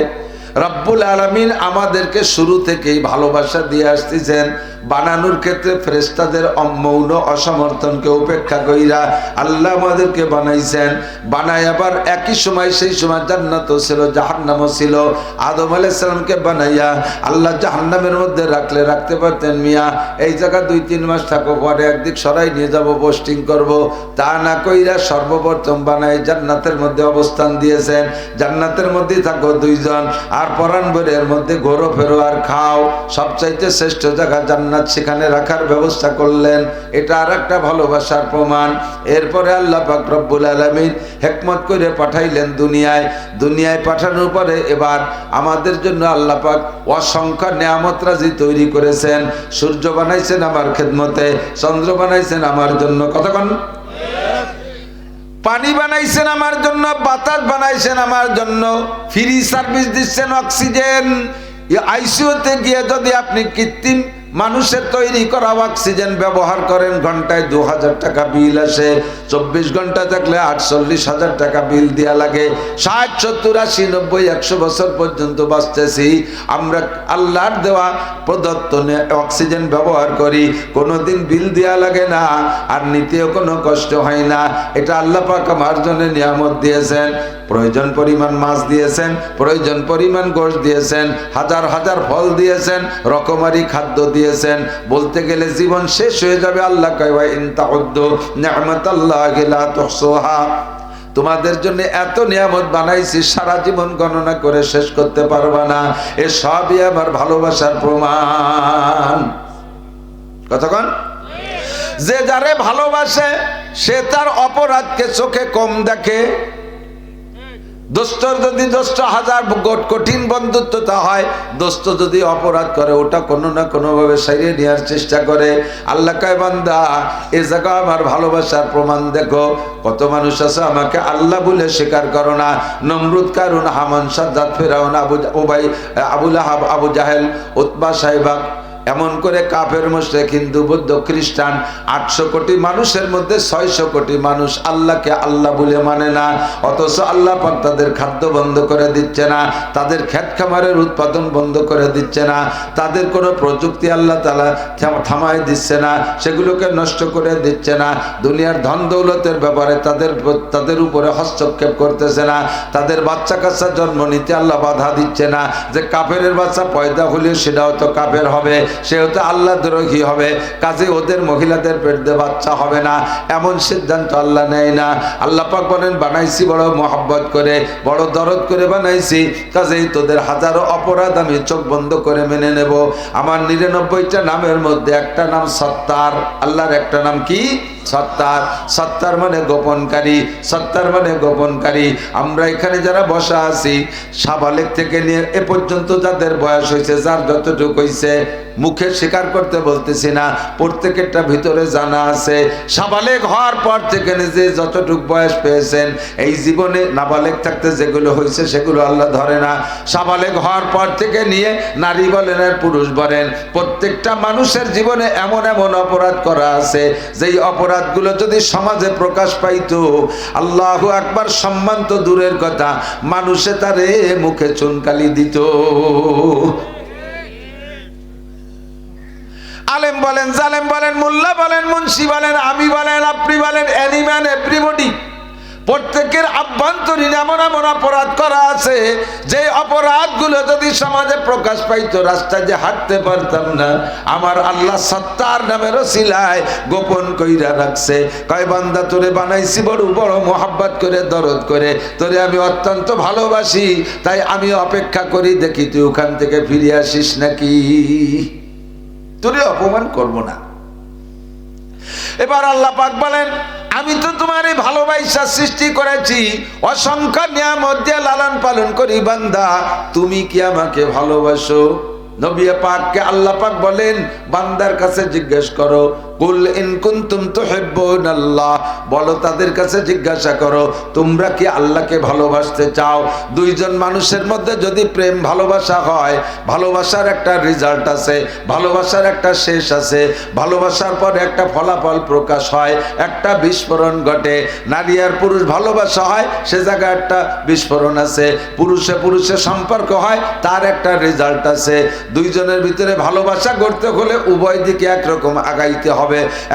রব্বুল আলামিন আমাদেরকে শুরু থেকেই ভালোবাসা দিয়ে আসতেছেন। বানানোর ক্ষেত্রে ফেরেশতাদের মৌন অসমর্থনকে উপেক্ষা কইরা আল্লাহ আমাদেরকে বানাইছেন। বানায় আবার একই সময়, সেই সময় জান্নাতও ছিল জাহান্নামও ছিল। আদম আলাইহিস সালামকে বানাইয়া আল্লাহ জাহান্নামের মধ্যে রাখতে পারতেন, মিয়া এই জায়গা 2-3 মাস থাকো, পরে একদিক সরাই নিয়ে যাব, পোস্টিং করব, তা না কইরা সর্বপ্রথম বানায় জান্নাতের মধ্যে অবস্থান দিয়েছেন। জান্নাতের মধ্যে থাকো 2 জন, আর পরাণ বরের মধ্যে ঘোরো ফেরো আর খাও। সবচাইতে শ্রেষ্ঠ জায়গা জান্নাত, সেখানে রাখার ব্যবস্থা করলেন। এটা আর একটা ভালোবাসার প্রমাণ। এরপরে আল্লাহ পাক রব্বুল আলামিন হিকমত করে পাঠাইলেন দুনিয়ায়। দুনিয়ায় পাঠানোর পরে এবার আমাদের জন্য আল্লাহ পাক অসংখ্য নিয়ামত রাজি তৈরি করেছেন। সূর্য বানাইছেন আমার খেদমতে, চন্দ্র বানাইছেন আমার জন্য, কতক্ষণ পানি বানাইছেন আমার জন্য, বাতাস বানাইছেন আমার জন্য, ফ্রি সার্ভিস দিচ্ছেন অক্সিজেন। আইসিইউতে গিয়ে যদি আপনি কৃত্রিম মানুষের তৈরি করা অক্সিজেন ব্যবহার করেন, ঘন্টায় 2000 টাকা বিল আসে। 24 ঘন্টা থাকলে 48,000 টাকা বিল দেওয়া লাগে। 60, 70, 80, 90, 100 বছর পর্যন্ত বাঁচতেছি আমরা। আল্লাহর দেওয়া প্রদত্ত অক্সিজেন ব্যবহার করি, কোনোদিন বিল দেওয়া লাগে না, আর নিতেও কোনো কষ্ট হয় না। এটা আল্লাহ পাক আমার জন্য নিয়ামত দিয়েছেন। প্রয়োজন পরিমাণ মাছ দিয়েছেন, প্রয়োজন পরিমাণ গোশত দিয়েছেন, হাজার হাজার ফল দিয়েছেন, রকমারি খাদ্য দিয়েছেন। বলতে গেলে জীবন শেষ হয়ে যাবে। আল্লাহ কয় ওয়া ইন তাউদ্দু নি'মাতাল্লাহি লা তুহসুহা, তোমাদের জন্য এত নিয়ামত বানাইছি সারা জীবন গণনা করে শেষ করতে পারবা না। এ সবই আমার ভালোবাসার প্রমাণ। কতক্ষণ? যে যারে ভালোবাসে সে তার অপরাধকে চোখে কম দেখে। দোস্তর যদি দোস্ত হাজার কঠিন বন্ধুত্বতা হয়, দোস্ত যদি অপরাধ করে ওটা কোনো না কোনো ভাবে সারিয়ে নেওয়ার চেষ্টা করে। আল্লাহ কয় বান্দা এ জায়গা আমার ভালোবাসার প্রমাণ দেখো। কত মানুষ আছে আমাকে আল্লাহ বলে স্বীকার করো না। নমরুদ, কারুন, হামান, সাদ্দাত, ফিরাউন, আবু লাহাব, আবু জাহেল, উতবা, সাইবা, এমন করে কাফের, মুশরিক, হিন্দু, বৌদ্ধ, খ্রিস্টান 800 কোটি মানুষের মধ্যে 600 কোটি মানুষ আল্লাহকে আল্লাহ বলে মানে না। অথচ আল্লাহ পাক তাদের খাদ্য বন্ধ করে দিচ্ছে না, তাদের ক্ষেত খামারের উৎপাদন বন্ধ করে দিচ্ছে না, তাদের কোনো প্রযুক্তি আল্লাহ তাআলা থামায় দিচ্ছে না, সেগুলোকে নষ্ট করে দিচ্ছে না। দুনিয়ার ধন দৌলতের ব্যাপারে তাদের উপরে হস্তক্ষেপ করতেছে না। তাদের বাচ্চা কাচ্চা জন্ম নিতে আল্লাহ বাধা দিচ্ছে না, যে কাফেরের বাচ্চা পয়দা হলে সেটাও তো কাফের হবে, সেও তো আল্লাহ দ্রোহী হবে, কাজে ওদের মহিলাদের পেট দিয়ে বাচ্চা হবে না, এমন সিদ্ধান্ত আল্লাহ নেয় না। আল্লাহ পাক বলেন বানাইছি বড় মহব্বত করে, বড় দরদ করে বানাইছি, কাজেই তোদের হাজারো অপরাধ আমি চোখ বন্ধ করে মেনে নেব। আমার 99টা নামের মধ্যে একটা নাম সত্তার। আল্লাহর একটা নাম কি? সত্তার। সত্তার মানে গোপনকারী, সত্তার মানে গোপনকারী। আমরা এখানে যারা বসা আছি, সাবালেক থেকে নিয়ে এ পর্যন্ত যাদের বয়স হয়েছে, যার যতটুকু হয়েছে, মুখে স্বীকার করতে বলতেছি না, প্রত্যেকেরটা ভিতরে জানা আছে। সাবালেক হওয়ার পর থেকে নিজে যতটুকু বয়স পেয়েছেন, এই জীবনে নাবালেক থাকতে যেগুলো হয়েছে সেগুলো আল্লাহ ধরে না। সাবালেক হওয়ার পর থেকে নিয়ে নারী বলেন আর পুরুষ বলেন, প্রত্যেকটা মানুষের জীবনে এমন এমন অপরাধ করা আছে, যেই অপরাধগুলো যদি সমাজে প্রকাশ পাইতো, আল্লাহু আকবার, সম্মান তো দূরের কথা, মানুষে তারে মুখে চুনকালি দিত। আলেম বলেন, জালেম বলেন, মোল্লা বলেন, মুন্সি বলেন, আমি বলেন, আপনি বলেন, এনিম্যান, এভরিবডি, প্রত্যেকের আভ্যন্তরীণ এমন এমন অপরাধ করা আছে, যে অপরাধগুলো যদি সমাজে প্রকাশ পাইতো, রাস্তায় যে হাঁটতে পারতাম না। আমার আল্লাহ সত্তার নামের ওসিলায় গোপন কইরা রাখছে। কয় বান্দা তোরে বানাইছি বড় বড় মোহাব্বত করে, দরদ করে, তোরে আমি অত্যন্ত ভালোবাসি, তাই আমি অপেক্ষা করি দেখি তুই ওখান থেকে ফিরে আসিস নাকি, তোরে অপমান করব না। এবার আল্লাহ পাক বলেন আমি তো তোমার এই ভালোবাসা সৃষ্টি করেছি, অসংখ্য নিয়ামত দিয়ে লালন পালন করি, বান্দা তুমি কি আমাকে ভালোবাসো? নবী পাককে আল্লাহ পাক বলেন বান্দার কাছে জিজ্ঞেস করো, কুল ইন কুনতুম তুহিব্বুনাল্লাহ, বলো তাদের কাছে জিজ্ঞাসা করো তোমরা কি আল্লাহকে ভালোবাসতে চাও? দুইজন মানুষের মধ্যে যদি প্রেম ভালোবাসা হয়, ভালোবাসার একটা রেজাল্ট আছে, ভালোবাসার একটা শেষ আছে, ভালোবাসার পর একটা ফলাফল প্রকাশ হয়, একটা বিস্ফোরণ ঘটে। নারী আর পুরুষ ভালোবাসা হয়, সে জায়গায় একটা বিস্ফোরণ আছে। পুরুষে পুরুষে সম্পর্ক হয়, তার একটা রেজাল্ট আছে। দুইজনের ভিতরে ভালোবাসা করতে হলে উভয় দিকে একরকম আগাইতে হবে।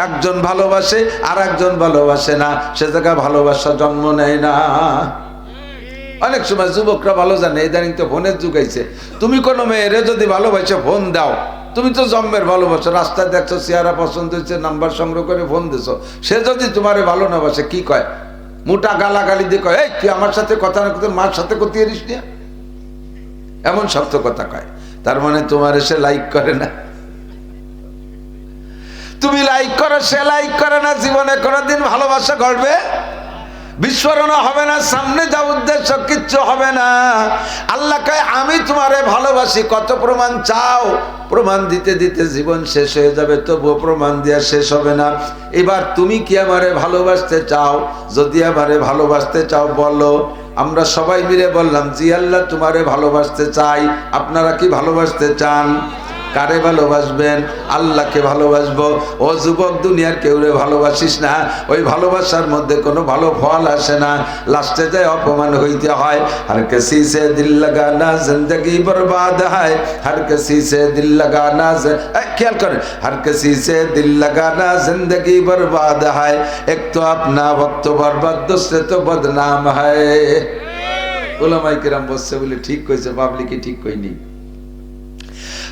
একজন ভালোবাসে আর একজন ভালোবাসে না, সে জায়গায় ভালোবাসা জন্ম নেয় না। অনেক সময় যুবকরা ভালো জানে, ইদানিং তো ফোনের যুগ আইছে, তুমি কোনো মেয়েরে যদি ভালোবাসে ফোন দাও, তুমি তো জন্মের ভালোবাসো, রাস্তায় দেখছো, চেহারা পছন্দ হয়েছে, নাম্বার সংগ্রহ করে ফোন দিছো, সে যদি তোমারে ভালো না বাসে কি কয়? মোটা গালাগালি দিয়ে কয়, এই তুই আমার সাথে কথা না কথা মার সাথে কতিয়ে দিস না, এমন শক্ত কথা কয়। তার মানে তোমার সে লাইক করে না, তুমি লাইক করো, সে লাইক করে না, জীবনে কোনোদিন ভালোবাসা ঘটবে, বিস্ফোরণ হবে না, সামনে যা উদ্দেশ্য কিচ্ছু হবে না। আল্লাহ কয় আমি তোমারে ভালোবাসি, কত প্রমাণ চাও? প্রমাণ দিতে দিতে জীবন শেষ হয়ে যাবে, তবুও প্রমাণ দেওয়া শেষ হবে না। এবার তুমি কি আমারে ভালোবাসতে চাও? যদি আমারে ভালোবাসতে চাও বলো। আমরা সবাই মিলে বললাম জি আল্লাহ তোমারে ভালোবাসতে চাই। আপনারা কি ভালোবাসতে চান? কারে ভালোবাসবেন? আল্লাহকে ভালোবাসবো। ও যুবক, দুনিয়ার কেউরে ভালোবাসিস না, ওই ভালোবাসার মধ্যে কোনো ভালো ফল আসে না, লাস্টে যায় অপমান হইতে হয়। হর কিসি সে দিল লাগানা জিন্দগি বরবাদ হয়, হর কিসি সে দিল লাগানা, খেয়াল করেন, হর কিসি সে দিল লাগানা জিন্দগি বরবাদ হয়, এক তো আপনা ওয়াক্ত বরবাদ, দুসরে তো বদনাম হয়। ওলামায়ে কেরাম বলছে বলে ঠিক কইছে, পাবলিকই ঠিক কইনি।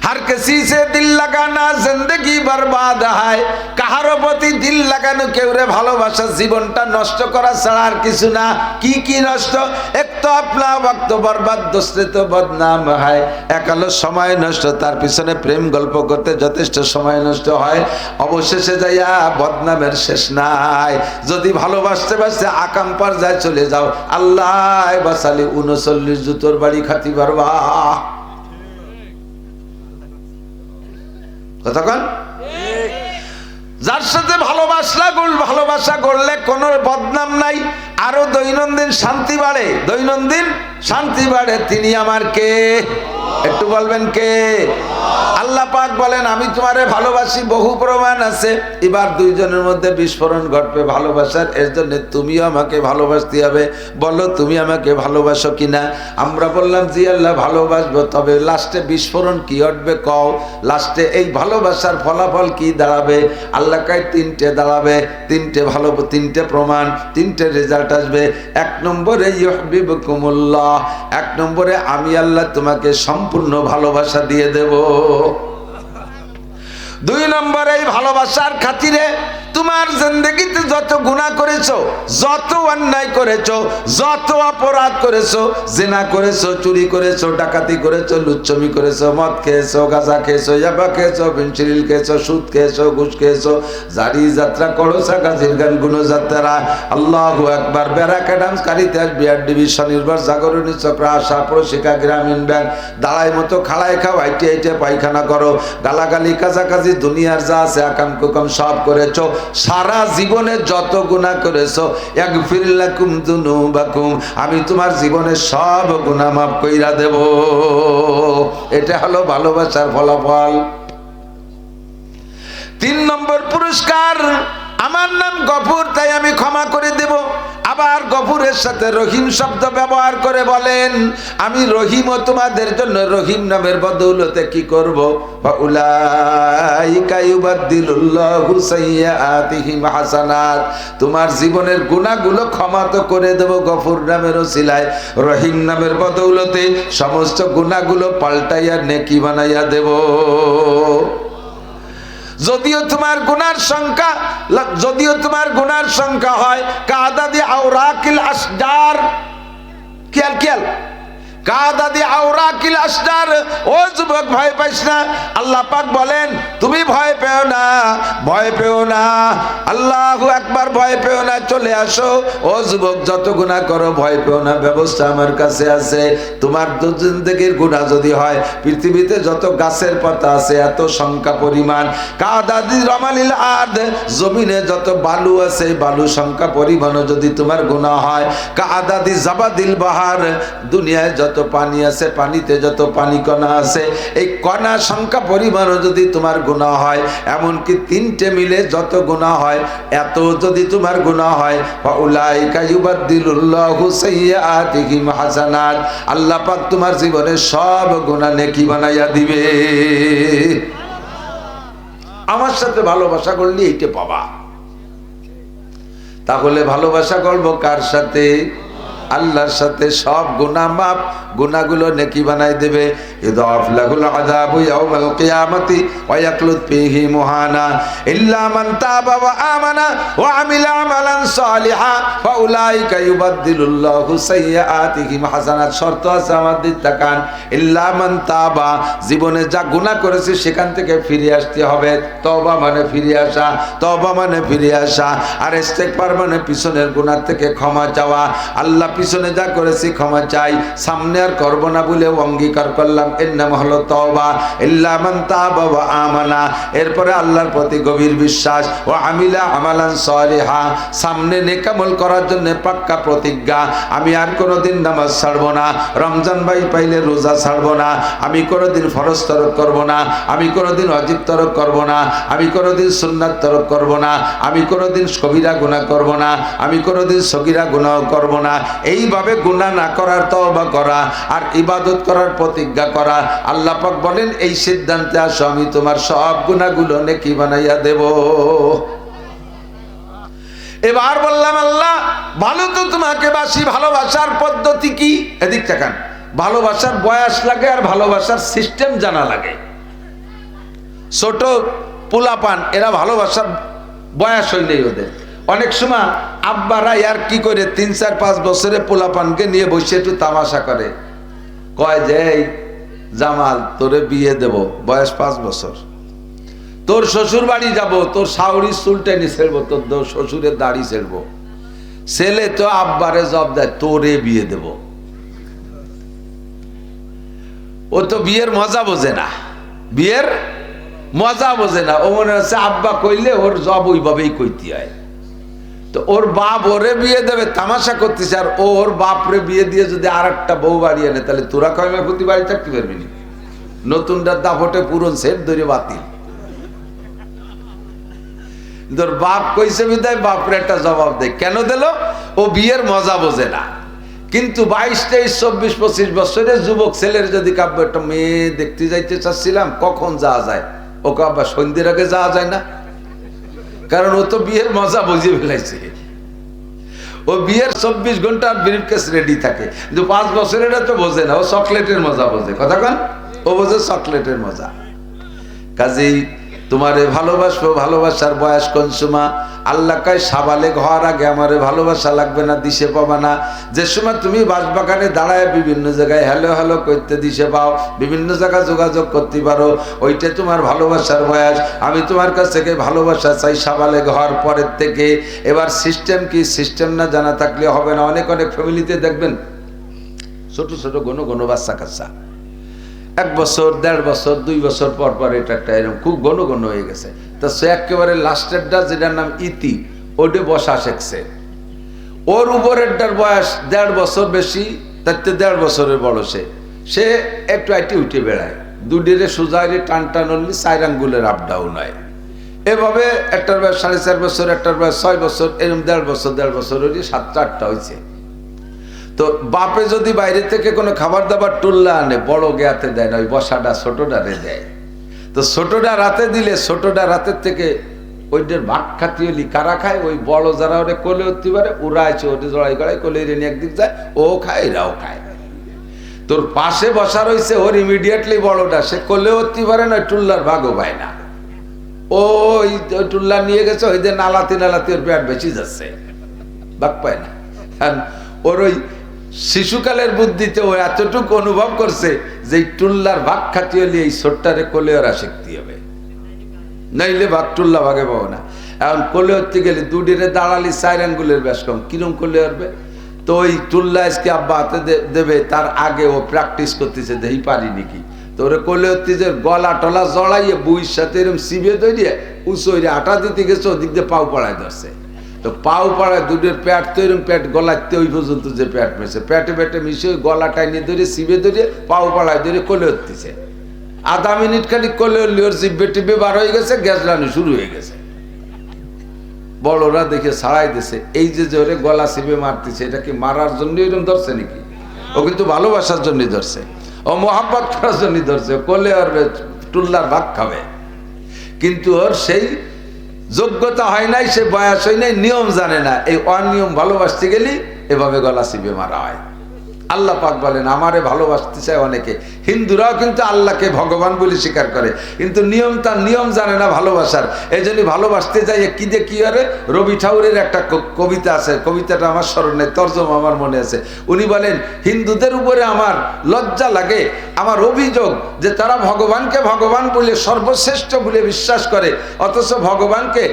हर किसी से दिल लगाना जिंदगी बर्बाद है, কাহারো প্রতি দিল লাগানো কেউরে ভালোবাসা জীবনটা নষ্ট করা ছাড়া আর কিছু না। কি কি নষ্ট? এক তো আপনা ওয়াক্ত বরবাদ, দূসরে তো বদনাম হয়। এক হলো সময় নষ্ট, তার পিছনে প্রেম গল্প করতে যথেষ্ট সময় নষ্ট হয়, অবশেষে যাইয়া বদনামের শেষ নাই। যদি ভালোবাসতে বাসতে আকাম পর্যায়ে চলে যাও, আল্লাহ বাসালি 39 জুতোর বাড়ি খাতি পারবা। কতক্ষণ? যার সাথে ভালোবাসা করলে কোনো বদনাম নাই, আরো দৈনন্দিন শান্তি বাড়ে, দৈনন্দিন শান্তি বাড়ে। তিনি আমার কে? একটু বলবেন কে? আল্লাহ পাক বলেন আমি তোমারে ভালোবাসি, বহু প্রমাণ আছে। এবার দুইজনের মধ্যে বিস্ফোরণ ঘটবে ভালোবাসার, এর জন্য তুমিও আমাকে ভালোবাসতে হবে। বলো তুমি আমাকে ভালোবাসো কিনা? আমরা বললাম জি আল্লাহ ভালোবাসবো। তবে লাস্টে বিস্ফোরণ কি ঘটবে কও? লাস্টে এই ভালোবাসার ফলাফল কি দাঁড়াবে? আল্লাহ কয় তিনটে দাঁড়াবে, তিনটে প্রমাণ, তিনটে রেজাল্ট আসবে। এক নম্বরে ইউহিব্বুকুমুল্লাহ, এক নম্বরে আমি আল্লাহ তোমাকে সম্পূর্ণ ভালোবাসা দিয়ে দেব। দুই নম্বরে এই ভালোবাসার খাতিরে তোমার জিন্দেগিতে যত গুনাহ করেছো, যত অন্যায় করেছো, যত অপরাধ করেছো, জিনা করেছো, চুরি করেছো, ডাকাতি করেছো, লুচ্ছমি করেছো, মদ খেয়েছো, গাঁজা খেয়েছো, ইয়াবা খেয়েছো, পেনসিল খেয়েছো, সুদ খেয়েছো, ঘুষ খেয়েছো, জারি যাত্রা করোসা, গাজীর গান গুণযাত্রা, আল্লাহু আকবার, ব্যারাকা ডান্স, কারিতাস, বিআরডিবি, স্বনির্ভর জাগরণী চক্র, আশা প্রশিকা, গ্রামীণ ব্যাংক, দাঁড়াই মতো খাড়ায় খাও, আইটে আইটে পায়খানা করো, গালাগালি, কাজাকাজি, দুনিয়ার যা আছে আকাম কুকাম সব করেছো। সারা জীবনে যত গুনাহ করেছো, ইয়াগফির লাকুম যুনুবাকুম, আমি তোমার জীবনে সব গুনাহ মাফ কইরা দেব। এটা হলো ভালোবাসার ফলাফল। 3 নম্বর পুরস্কার, আমার নাম গফুর, তাই আমি ক্ষমা করে দেব। আবার গফুরের সাথে রহিম শব্দ ব্যবহার করে বলেন আমি রহিমও তোমাদের জন্য রহিম নামের বদৌলতে কি করব? ফাউলাইকা ইউবাদদিলুল্লাহু সাইয়্যাতিহিম হাসানাত, তোমার জীবনের গুনাহগুলো ক্ষমা তো করে দেব গফুর নামের ওসিলায়, রহিম নামের বদৌলতে সমস্ত গুনাহগুলো পাল্টাইয়া নেকি বানাইয়া দেব। যদিও তোমার গুনার সংখ্যা হয় কাদাদি আওরাকিল আসজার, খেয়াল কাদাদি আওরাকিল আসজার। ও যুবক ভয় পাইস না, আল্লাহ পাক বলেন তুমি ভয় পেও না, ভয় পেও না, আল্লাহু আকবার, ভয় পেও না, চলে আসো। ও যুবক যত গুনাহ করো ভয় পেও না, ব্যবস্থা আমার কাছে আছে। তোমার জিন্দেগির গুনাহ যদি হয় পৃথিবীতে যত গাছের পাতা আছে এত সংখ্যা পরিমাণ, কাদাদি রমালিল আরদ, জমিনে যত বালু আছে বালু সংখ্যা পরিমাণও যদি তোমার গুনাহ হয়, কাদাদি জাবাদিল বাহার, দুনিয়ায় যত পানি আছে পানিতে যত পানি কণা আছে এই কণা সংখ্যা পরিমাণও যদি তোমার গুনাহ হয়, এমনকি 3টে মিলে যত গুনাহ হয় এত যদি তোমার গুনাহ হয়, ফাউলাইকা ইউবাদদিলুল্লাহু সাইয়্যাতিহিম হাসানাত, আল্লাহ পাক তোমার জীবনে সব গুনাহ নেকি বানাইয়া দিবে। আমার সাথে ভালোবাসা করলে এইটা পাবা। তাহলে ভালোবাসা করব কার সাথে? আল্লাহর সাথে। সব গুনাহ মাপ, গুনাহগুলো নেকি বানাই দেবে। ইদাফ লাহুল আযাবু ইয়াউমাল কিয়ামাতি ওয়া ইয়াকলুদ ফীহি মুহানা ইল্লা মান তাবা ওয়া আমানা ওয়া আমিলা আমালান সালিহা ফাউলাইকা ইউবাদদিলুল্লাহু সাইয়্যাতিহিম হাসানাত। শর্ত আছে আমাদের, তাকান, ইল্লা মান তাবা, জীবনে যা গুনাহ করেছে সেখান থেকে ফিরে আসতে হবে। তওবা মানে ফিরে আসা, তওবা মানে ফিরে আসা, আর ইস্তেগফার মানে পিছনের গুনাহ থেকে ক্ষমা চাওয়া। আল্লাহ পিছনে যা করেছি ক্ষমা চাই, সামনে আর করব না বলে অঙ্গীকার করলাম, এর নাম হলো তওবা। ইল্লা মান তাবা ওয়া আমানা, এরপরে আল্লাহর প্রতি গভীর বিশ্বাস, ওয়া আমিলা আমালান সালিহা, সামনে নেক আমল করার জন্য পাক্কা প্রতিজ্ঞা, আমি আর কোনোদিন নামাজ ছাড়বো না, রমজান ভাই পাইলে রোজা ছাড়বো না, আমি কোনোদিন ফরজ তরক করব না, আমি কোনোদিন ওয়াজিব তরক করব না, আমি কোনোদিন সুন্নাত তরক করব না, আমি কোনোদিন কবিরা গুনাহ করব না, আমি কোনোদিন সগীরা গুনাহ করব না। এইভাবে গুনাহ না করার তওবা করা আর ইবাদত করার প্রতিজ্ঞা করা। আল্লাহ পাক বলেন এই সিদ্ধান্তে আসো, আমি তোমার সব গুনাহগুলো নেকি বানাইয়া দেব। এবার বললাম আল্লাহ ভালো তো তোমাকে বাসি, ভালোবাসার পদ্ধতি কি? এদিক তাকান। ভালোবাসার বয়স লাগে আর ভালোবাসার সিস্টেম জানা লাগে। ছোট পোলাপান এরা ভালোবাসার বয়স হইলেই ওদের অনেক সময় আব্বারা আর কি করে 3-4-5 বছরে পোলাপানকে নিয়ে বসে একটু তামাশা করে, কয় যে এই জামাল তোরে বিয়ে দেব, বয়স 5 বছর, তোর শ্বশুর বাড়ি যাব, তোর শাওরির চুল টেনে ছেড়বো, তোর শ্বশুরের দাড়ি ছেড়বো। ছেলে তো আব্বারে জব দেয় তোরে বিয়ে দেব। ও তো বিয়ের মজা বোঝে না, বিয়ের মজা বোঝে না। ও মনে হচ্ছে আব্বা কইলে ওর জব ওইভাবেই কইতে হয়। তো ওর বাপ ওরে বিয়ে দেবে তামাশা করতেছে, আর ওর বাপরে বিয়ে দিয়ে যদি আর একটা বউ বাড়িয়ে আনে তাহলে তোরা কয়মা প্রতি বাড়ি থাকতে পারবি না। নতুনটার দাপটে পুরন সেট ধরে বাতিল। তোর বাপ কইছে বিদায় বাপরে একটা জবাব দেয়। কেন দিল? ও বিয়ের মজা বোঝে না। কিন্তু 22-23-24-25 বছরের যুবক ছেলের যদি কাব্য একটা মেয়ে দেখতে যাইতে চাচ্ছিলাম, কখন যাওয়া যায়? ও কাব্বা সন্ধ্যের আগে যাওয়া যায় না, কারণ ও তো বিয়ের মজা বুঝিয়ে ফেলাইছে। ও বিয়ের 24 ঘন্টা ব্রিফকেস রেডি থাকে, কিন্তু 5 বছরের তো বোঝে না, ও চকলেটের মজা বোঝে। কথা কন, ও বোঝে চকলেটের মজা। কাজেই তোমারে ভালোবাসবো, ভালোবাসার বয়স কোন সময়? আল্লাহ কয় সাবালেগ হওয়ার আগে আমারে ভালোবাসা লাগবে না, দিশে পাবা না। যে সময় তুমি বাসবাগানে দাঁড়ায় বিভিন্ন জায়গায় হ্যালো হ্যালো করতে দিশে পাও, বিভিন্ন জায়গায় যোগাযোগ করতে পারো, ওইটা তোমার ভালোবাসার বয়স। আমি তোমার কাছ থেকে ভালোবাসা চাই সাবালেগ হওয়ার পরের থেকে। এবার সিস্টেম কি? সিস্টেম না জানা থাকলে হবে না। অনেক অনেক ফ্যামিলিতে দেখবেন ছোট ছোট ঘন বাচ্চা কাচ্চা 1 বছর 1.5 বছর 2 বছর পর পর এটা একটা এরকম খুব ঘন হয়ে গেছে। তা সে একেবারে লাস্টেরটা যেটার নাম ইতি, ওটা বসা শিখছে। ওর উপরেরটার বয়স 1.5 বছর বেশি, তার 1.5 বছরের বড়। সে একটু আইটি উঠে বেড়ায়, দুডিরে সুজাইরে টান টান হলি 4 আঙ্গুলের আপ ডাউন হয়। এভাবে একটার বয়স 4.5 বছর, একটার বয়স 6 বছর, এরকম 1.5 বছর হলে 7-8টা হয়েছে। তো বাপে যদি বাইরে থেকে কোনো খাবার দাবার টুল্লা আনে, বড় গেয়াতে দেয় না, ওই বসাটা ছোটটারে দেয়। তো ছোটটা রাতে দিলে ছোটটা রাতের থেকে ওইটার ভাগ খাতি হলি কারা খায়? ওই বড় যারা ওরে কোলে উঠতে পারে ওরা আছে, ওটা জড়াই গড়াই কোলে রেনে একদিক যায়, ও খায় এরাও খায়। তোর পাশে বসা রয়েছে ওর ইমিডিয়েটলি বড়টা, সে কোলে উঠতে পারে না, টুল্লার ভাগও পায় না। ওই টুল্লা নিয়ে গেছে, ওই যে নালাতি ওর পেট বেশি যাচ্ছে, ভাগ পায় না। ওর ওই শিশুকালের বুদ্ধিতে ও এতটুকু অনুভব করছে যে এই টুল্লার ভাগ খাতি হলে এই ছোট্টারে কোলে ওরা শিখতে হবে, নইলে ভাগ টুল্লা ভাগে পাবো না। এখন কোলে উঠতে গেলে দুডিরে দাঁড়ালি 4 আঙ্গুলের বেশ কম, কিরম কোলে উঠবে? তো ওই টুল্লা আজকে আব্বা হাতে দেবে, তার আগে ও প্র্যাকটিস করতেছে দেই পারি নাকি। তো ওরে কোলে উঠতে যে গলা টলা জড়াইয়ে বুইয়ের সাথে এরকম সিবে ধরিয়ে উঁচুরে আটা দিতে গেছে, ওদিক দিয়ে পাও পড়ায় ধরছে। তো পাও পাড়ায় দুধের প্যাট তো এরকম প্যাট গলাতে ওই পর্যন্ত যে প্যাট মেশে প্যাটে মিশে ওই গলাটায় নিয়ে ধরে সিবে ধরে পাও পাড়ায় ধরে কোলে উঠতেছে। আধা মিনিট খালি কোলে উঠলে ওর জিব্বে টিব্বে বার হয়ে গেছে, গ্যাস লানো শুরু হয়ে গেছে। বড়রা দেখে ছাড়াই দিছে। এই যে ওরে গলা সিবে মারতেছে, এটা কি মারার জন্য এরকম ধরছে নাকি? ও কিন্তু ভালোবাসার জন্যই ধরছে, ও মহাব্বত করার জন্যই ধরছে। কোলে ওর টুল্লার ভাগ খাবে, কিন্তু ওর সেই যোগ্যতা হয় নাই, সে বয়স হয় নাই, নিয়ম জানে না। এই অনিয়ম ভালোবাসতে গেলে এভাবে গলা চিপে মারা হয়। আল্লাহ পাক বলেন আমারে ভালোবাসতে চায় অনেকে। হিন্দুরাও কিন্তু আল্লাহকে ভগবান বলে স্বীকার করে, কিন্তু তার নিয়ম জানে না ভালোবাসার। এই জন্য ভালোবাসতে যাই কি যে কি আরে রবি ঠাকুরের একটা কবিতা আছে, কবিতাটা আমার স্মরণে, তর্জমা আমার মনে আছে। উনি বলেন হিন্দুদের উপরে আমার লজ্জা লাগে, আমার অভিযোগ যে তারা ভগবানকে ভগবান বলে সর্বশ্রেষ্ঠ বলে বিশ্বাস করে, অথচ ভগবানকে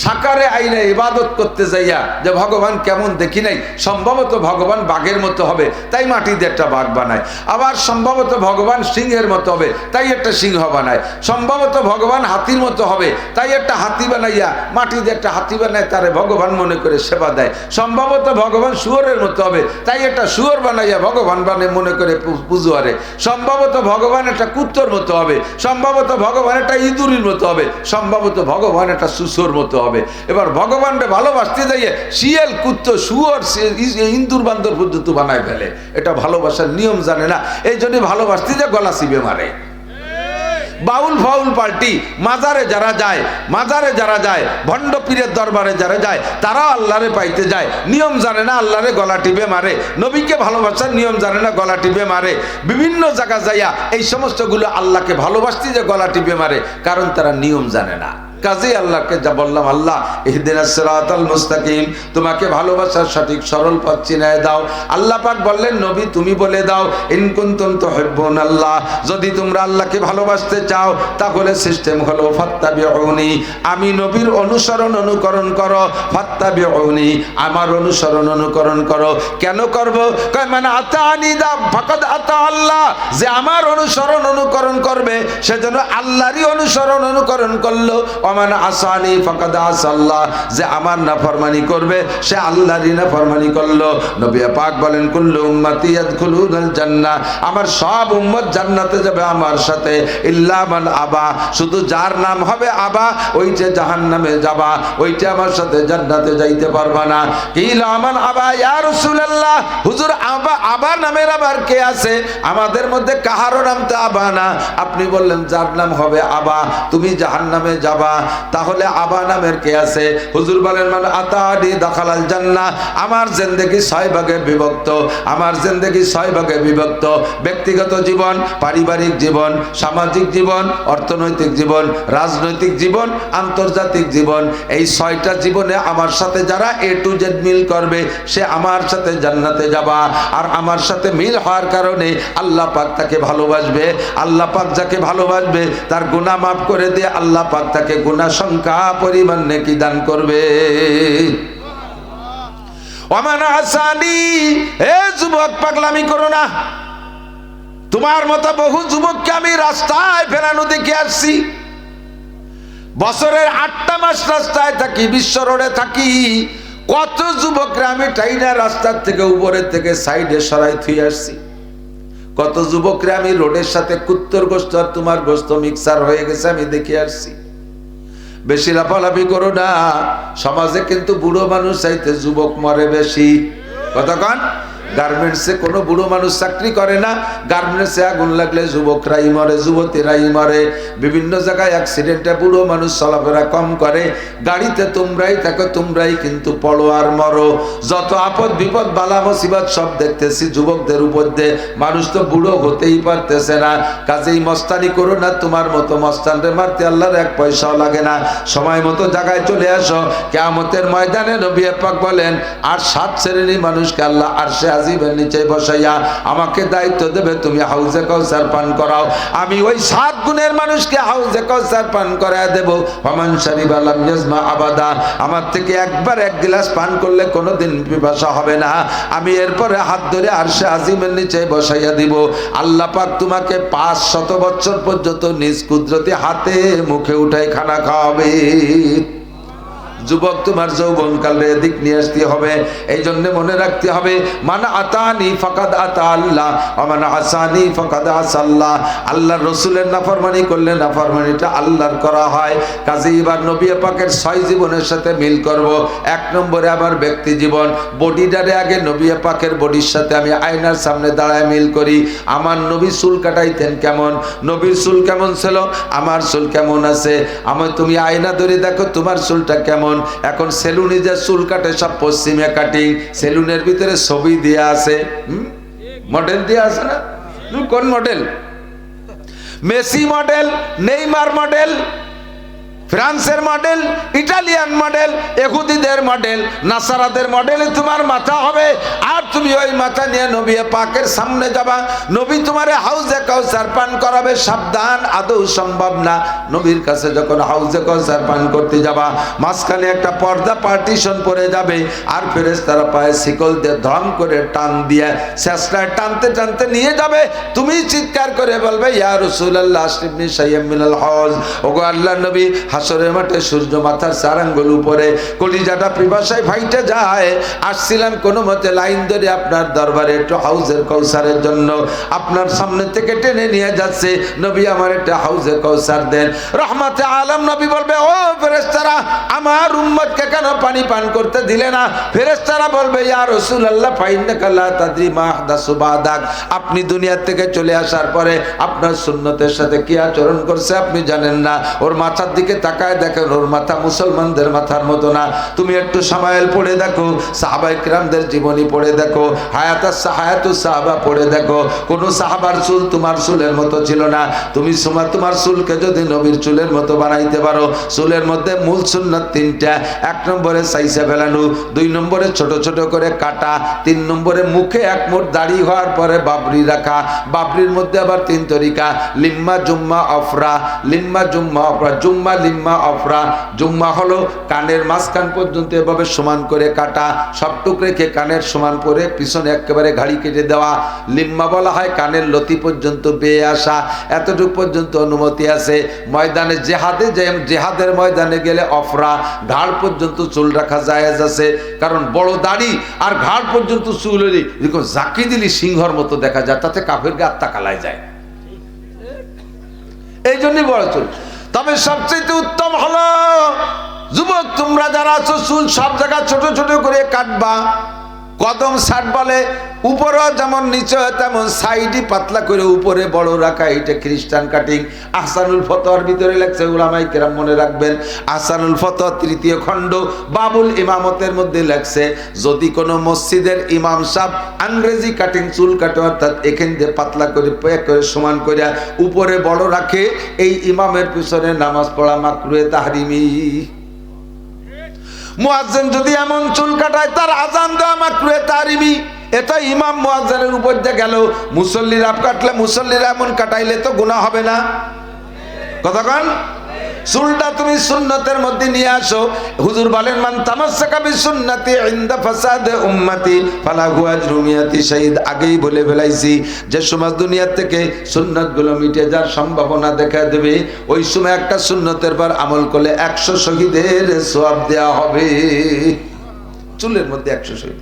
সাকারে আইনে ইবাদত করতে যাইয়া যে ভগবান কেমন দেখি নাই, সম্ভবত ভগবান বাঘের মতো হবে তাই মাটি দিয়ে একটা বাঘ বানায়, আবার সম্ভবত ভগবান সিংহের মতো হবে তাই একটা সিংহ বানায়, সম্ভবত ভগবান হাতির মতো হবে তাই একটা হাতি বানাইয়া মাটি দিয়ে একটা হাতি বানায় তারে ভগবান মনে করে সেবা দেয়, সম্ভবত ভগবান শুয়োরের মতো হবে তাই একটা শুয়োর বানাইয়া ভগবান মনে করে পুজো আরে, সম্ভবত ভগবান একটা কুত্তর মতো হবে, সম্ভবত ভগবান একটা ইঁদুরের মতো হবে, সম্ভবত ভগবান একটা সুসোর মতো হবে। এবার ভগবানকে ভালোবাসতে যাইয়ে শিয়াল কুত্ত শুয়োর ইন্দুর বান্দর পর্যন্ত বানায় ফেলে। এটা ভালোবাসার নিয়ম জানে না, এই জন্য ভালোবাসতে যে গলা চিবে মারে। বাউল ফাউল পার্টি, মাজারে যারা যায় ভণ্ড পীরের দরবারে যারা যায় তারাও আল্লাহরে পাইতে যায়, নিয়ম জানে না, আল্লাহরে গলা টিপে মারে, নবীকে ভালোবাসার নিয়ম জানে না, গলা টিপে মারে, বিভিন্ন জায়গা যাইয়া এই সমস্তগুলো আল্লাহকে ভালোবাসতে যে গলা টিপে মারে, কারণ তারা নিয়ম জানে না। কাজে আল্লাহকে যা বললাম, আল্লাহ ইহদিনাস সিরাতাল মুস্তাকিম, তোমাকে ভালোবাসার সঠিক সরল পথ চিনায় দাও। আল্লাহ পাক বললেন, নবী তুমি বলে দাও, ইন কুনতুম তুহিব্বুনাল্লাহ, যদি তোমরা আল্লাহকে ভালোবাসতে চাও তাহলে সিস্টেম হলো ফাত্তাবিউনি, আমি নবীর অনুকরণ করো, ফাত্তাবিউনি, আমার অনুকরণ করো। কেন করব? কয় মানে আতানি দা ফাকাদ আতা আল্লাহ, যে আমার অনুকরণ করবে সেজন্য আল্লাহরই অনুকরণ করলো। ওমান আসানি ফাকাদ আসাল্লাহ, যে আমার নাফরমানি করবে সে আল্লাহরই নাফরমানি করলো। নবী পাক বলেন, কুল্লু উম্মতি ইয়াদখুলুনাল জান্নাহ, আমার সব উম্মত জান্নাতে যাবে আমার সাথে, ইল্লা মান আবা, শুধু যার নাম হবে আবা, ওইটা জাহান্নামে যাবা, ওইটা আমার সাথে জান্নাতে যাইতে পারবা না। কিলা মান আবা ইয়া রাসূলুল্লাহ, হুজুর আবা নামের আবার কে আছে? আমাদের মধ্যে কাহারও নাম তো আবা না। আপনি বললেন যার নাম হবে আবা তুমি জাহান্নামে যাবা, তাহলে আবা নামের কে আছে? হুজুর বলেন, মান আতানি দাখালাল জান্নাহ, আমার জিন্দেগি 6 ভাগে বিভক্ত, আমার জিন্দেগি 6 ভাগে বিভক্ত, ব্যক্তিগত জীবন, পারিবারিক জীবন, সামাজিক জীবন, অর্থনৈতিক জীবন, রাজনৈতিক জীবন, আন্তর্জাতিক জীবন। এই 6টা জীবনে আমার সাথে যারা এ টু জেড মিল করবে সে আমার সাথে জান্নাতে যাবা। আর আমার সাথে মিল হওয়ার কারণে আল্লাহ পাক তাকে ভালোবাসবে। আল্লাহ পাক যাকে ভালোবাসবে তার গুনাহ মাফ করে দিয়ে আল্লাহ পাক তাকে গুনাহ সংখ্যা পরিমাণ নেকি দান করবে। ওমান আসানি, এ যুবক পাগলামি করো না। তোমার মতো বহু যুবককে আমি রাস্তায় ফেরানো দেখে আসছি। বছরের 8টা মাস রাস্তায় থাকি, বিশ্ব রোডে থাকি। কত যুবকরা আমি টাইনা রাস্তার থেকে উপরের থেকে সাইডে সরাই থুই আসছি। কত যুবকরা আমি রোডের সাথে কুত্তর গোস্ত আর তোমার গোস্ত মিক্সার হয়ে গেছে আমি দেখে আসছি। বেশি লাফালাফি করো না, সমাজে কিন্তু বুড়ো মানুষ চাইতে যুবক মরে বেশি। কতক্ষণ? গার্মেন্টসে কোনো বুড়ো মানুষ চাকরি করে না, গার্মেন্টসে আগুন লাগলে যুবকরাই মরে, যুবতীরাই মরে। বিভিন্ন জায়গায় অ্যাক্সিডেন্টে বুড়ো মানুষ চলাফেরা কম করে। গাড়িতে তোমরাই থাকো, তোমরাই কিন্তু পড়ো আর মরো। যত আপদ বিপদ বালা মুসিবত সব দেখতেছি যুবকদের উপর দিয়ে। মানুষ তো বুড়ো হতেই পারতেছে না। কাজেই মস্তানি করো না, তোমার মতো মস্তানরে মারতে আল্লাহর 1 পয়সাও লাগে না। সময় মতো জায়গায় চলে আসো। কিয়ামতের ময়দানে নবী পাক বলেন, আর 7 শ্রেণীর মানুষকে আল্লাহ আরশে আজিমের নিচে বসাইয়া আমাকে দায়িত্ব দেবে, তুমি হাউজে কাউসার পান করাও। আমি ওই 7 গুণের মানুষকে হাউজে কাউসার পান করায় দেব। ফামান শারিবা লাম ইয়াজমা আবাদা, আমার থেকে একবার 1 গ্লাস পান করলে কোনোদিন পিপাসা হবে না। আমি এরপরে হাত ধরে আরশে আজিমের নিচে বসাইয়া দিব। আল্লাহ পাক তোমাকে 500 বছর পর্যন্ত নিজ কুদরতি হাতে মুখে উঠাই খানা খাওয়াবে। যুবক, তোমার যৌবনকালে দিক নিয়ে আসতে হবে। এই জন্য মনে রাখতে হবে, মান আতানি ফাকাদ আতা আল্লাহ ওয়া মান আসানি ফাকাদ আসাল্লাহ। আল্লাহর রাসূলের নাফরমানি করলে নাফরমানিটা আল্লাহর করা হয়। কাজে এবার নবী পাকের 6 জীবনের সাথে মিল করব। 1 নম্বরে আমার ব্যক্তি জীবন, বডিটারে আগে নবী পাকের বডির সাথে আমি আয়নার সামনে দাঁড়ায় মিল করি। আমার নবী চুল কাটাইতেন কেমন, নবীর চুল কেমন ছিল, আমার চুল কেমন আছে। তুমি আয়না ধরে দেখো তোমার চুলটা কেমন। এখন সেলুনে যে চুল কাটে সব পশ্চিমে কাটিং, সেলুনের ভিতরে ছবি দেয়া আছে, মডেল দেয়া আছে না? কোন model? Messi model, Neymar model, ফ্রান্সের মডেল, ইটালিয়ান মডেল, ইহুদিদের মডেল, নাসারাদের মডেলে তোমার মাথা হবে। আর তুমি ওই মাথা নিয়ে নবী পাকের সামনে যাবা। নবী তোমারে হাউজে কাউসার পান করাবে। সাবধান, আদৌ সম্ভব না। নবীর কাছে যখন হাউজে কাউসার পান করতে যাবা, মাঝখানে একটা পর্দা পার্টিশন পড়ে যাবে। আর ফেরেশতারা পায়ে শিকল দিয়ে ধম করে টান দিয়ে শেষটায় টানতে টানতে নিয়ে যাবে। তুমি চিৎকার করে বলবে, ইয়া রাসূলুল্লাহ আশরিফনি শাইয়্যাম মিনাল হাউজ, ওগো আল্লাহর নবী হাসরের মাঠে সূর্য মাথার 4 আঙ্গুল উপরে, কলিজাটা পিপাসায় ফাইটে যায়। আসছিলাম কোনো মতে লাইন ধরে আপনার দরবারে একটু হাউজের কাউসারের জন্য, আপনার সামনে থেকে টেনে নিয়ে যাচ্ছে, নবী আমার একটা হাউজে কাউসার দেন। রহমতে আলম নবী বলবে, ও ফেরেশতারা, আমার উম্মতকে কেন পানি পান করতে দিলে না? ফেরেশতারা বলবে, ইয়া রাসূলুল্লাহ ফাইন্নাকা লা তাদরি মা আহদাসু বাদাক, আপনি দুনিয়া থেকে চলে আসার পরে আপনার সুন্নতের সাথে কি আচরণ করছে আপনি জানেন না। ওর মাথার দিকে তাকায় দেখেন, ওর মাথা মুসলমানদের মাথার মতো না। তুমি একটু সামায়েল পড়ে দেখো, সাহাবায়ে কিরামদের জীবনী পড়ে দেখো, হায়াতুস সাহাবা পড়ে দেখো, কোন সাহাবার চুল তোমার চুলের মতো ছিল না। তুমি তোমার চুলকে যদি নবীর চুলের মতো বানাইতে পারো, চুলের মধ্যে মূল সুন্নাত 3টা। 1 নম্বরে সাইসা ফেলানো, 2 নম্বরে ছোট ছোট করে কাটা, 3 নম্বরে মুখে 1 মুঠ দাড়ি হওয়ার পরে বাবরি রাখা। বাবরির মধ্যে আবার 3 তরিকা, লিম্মা জুম্মা অফরা, লিম্মা জুম্মা অফরা, জুম্মা লিম্মা অফরা। জুম্মা হলো কানের মাঝখান পর্যন্ত এভাবে সমান করে কাটা, সবটুক রেখে কানের সমান করে পিছনে একেবারে ঘাড়ি কেটে দেওয়া। লিম্মা বলা হয় কানের লতি পর্যন্ত বেয়ে আসা, এতটুকু পর্যন্ত অনুমতি আছে। ময়দানে জেহাদের ময়দানে গেলে অফরা, ঘাড় পর্যন্ত চুল রাখা জায়েজ আছে, কারণ বড় দাড়ি আর ঘাড় পর্যন্ত চুল হলে এরকম জাকি দিলি সিংহর মতো দেখা যায়, তাতে কাফের গা আত্মা কালায় যায়, এই জন্যই বড় চুল। তবে সবচেয়ে উত্তম হলো যুবক তোমরা যারা আছো, চুল সব জায়গা ছোট ছোট করে কাটবা। কদম শার্ট বলে, উপরেও যেমন নিচে তেমন সাইডই পাতলা করে উপরে বড় রাখা, এটা খ্রিস্টান কাটিং। আহসানুল ফতোয়ার ভিতরে লেখছে, উলামায়ে কেরাম মনে রাখবেন, আহসানুল ফতোয়া 3য় খণ্ড বাবুল ইমামতের মধ্যে লেখছে, যদি কোনো মসজিদের ইমাম সাহেব ইংরেজি কাটিং চুল কাটে, অর্থাৎ এখান দিয়ে পাতলা করে প্যাক করে সমান করে উপরে বড় রাখে, এই ইমামের পিছনে নামাজ পড়া মাকরুহে তাহরিমি। মুয়াজ্জিন যদি এমন চুল কাটায়, তার আজান দেওয়া মাকরুহে তাহরিমি। এটা ইমাম মুয়াজ্জিনের উপর দিয়ে গেল। মুসল্লিরা কাটলে, মুসল্লিরা এমন কাটাইলে তো গুনাহ হবে না? কতক্ষণ চুলটা তুমি সুন্নতের মধ্যে নিয়ে আসো। হুজুর বলেন, মান তামাসসাকা বিসুন্নতি ইনদা ফাসাদে উম্মতি ফালাহু আজরু মিয়াতি শাহীদ। আগেই বলে ফেলাইছি, যে সমাজ দুনিয়া থেকে সুন্নতগুলো মিটে যাওয়ার সম্ভাবনা দেখা দেবে, ওই সময় একটা সুন্নতের পর আমল করলে 100 শহীদের সওয়াব দেওয়া হবে। চুলের মধ্যে 100 শহীদ।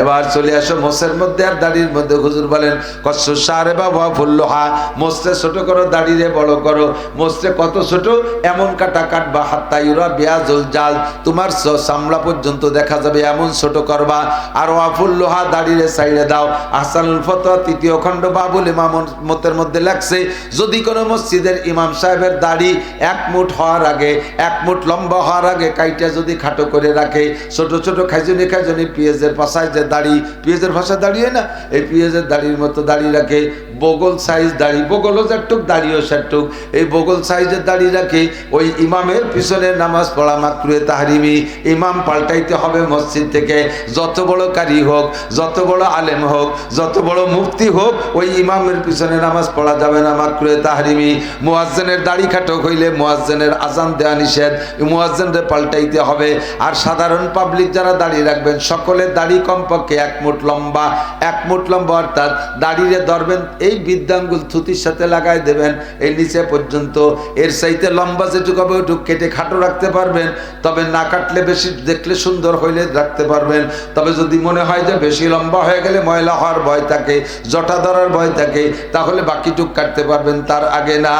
এবার চলে আসো মোসের মধ্যে আর দাড়ির মধ্যে। হুজুর বলেন, কসু সারে বাবা ফুল্লোহা, মোসে ছোট করো, দাড়িরে বড় করো। মোসে কত ছোট? এমন কাটা কাটবা, হাত্তা ইউরা বিয়াজুল জাল, তোমার চামড়া পর্যন্ত দেখা যাবে, এমন ছোট করবা। আর ওয়াফুল্লোহা, দাড়িরে সাইডে দাও। আহসানুল ফতোয়া 3য় খণ্ড বাবুল ইমামতের মধ্যে লেখছে, যদি কোনো মসজিদের ইমাম সাহেবের দাড়ি 1 মুঠ হওয়ার আগে, 1 মুঠ লম্বা হওয়ার আগে কাইটা যদি খাটো করে রাখে, ছোট ছোট খাইজনি খাইজনি পেঁয়াজের পাশায় যে দাড়ি, পেঁয়াজের ভাষা দাঁড়িয়ে না, এই পেঁয়াজের দাড়ির মতো দাড়ি রাখে, বগল সাইজ দাড়ি, বগলও যেটুক দাড়িও সেটুক, এই বগল সাইজের দাড়ি রাখে, ওই ইমামের পিছনে নামাজ পড়া মাকরুহে তাহরিমি। ইমাম পাল্টাইতে হবে মসজিদ থেকে, যত বড় কারি হোক, যত বড় আলেম হোক, যত বড় মুফতি হোক, ওই ইমামের পিছনে নামাজ পড়া যাবে না, মাকরুহে তাহরিমি। মুয়াজ্জিনের দাড়ি খাটো হইলে মুয়াজ্জিনের আজান দেওয়া নিষেধ, মুয়াজ্জিনরে পাল্টাইতে হবে। আর সাধারণ পাবলিক যারা দাড়ি রাখবেন, সকলের দাড়ি কমপক্ষে 1 মুঠ লম্বা, 1 মুঠ লম্বা, অর্থাৎ দাড়িরে ধরবেন, এই বৃদ্ধাঙ্গুল থুতির সাথে লাগাই দেবেন এই নিচে পর্যন্ত। এর চাইতে লম্বা যেটুকু হবে ওটুকু কেটে খাটো রাখতে পারবেন, তবে না কাটলে বেশি দেখলে সুন্দর হইলে রাখতে পারবেন। তবে যদি মনে হয় যে বেশি লম্বা হয়ে গেলে ময়লা হওয়ার ভয় থাকে, জটা ধরার ভয় থাকে, তাহলে বাকিটুক কাটতে পারবেন, তার আগে না।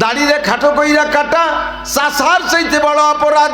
দাড়িরে খাটো কইরা কাটা চাষার চাইতে বড় অপরাধ।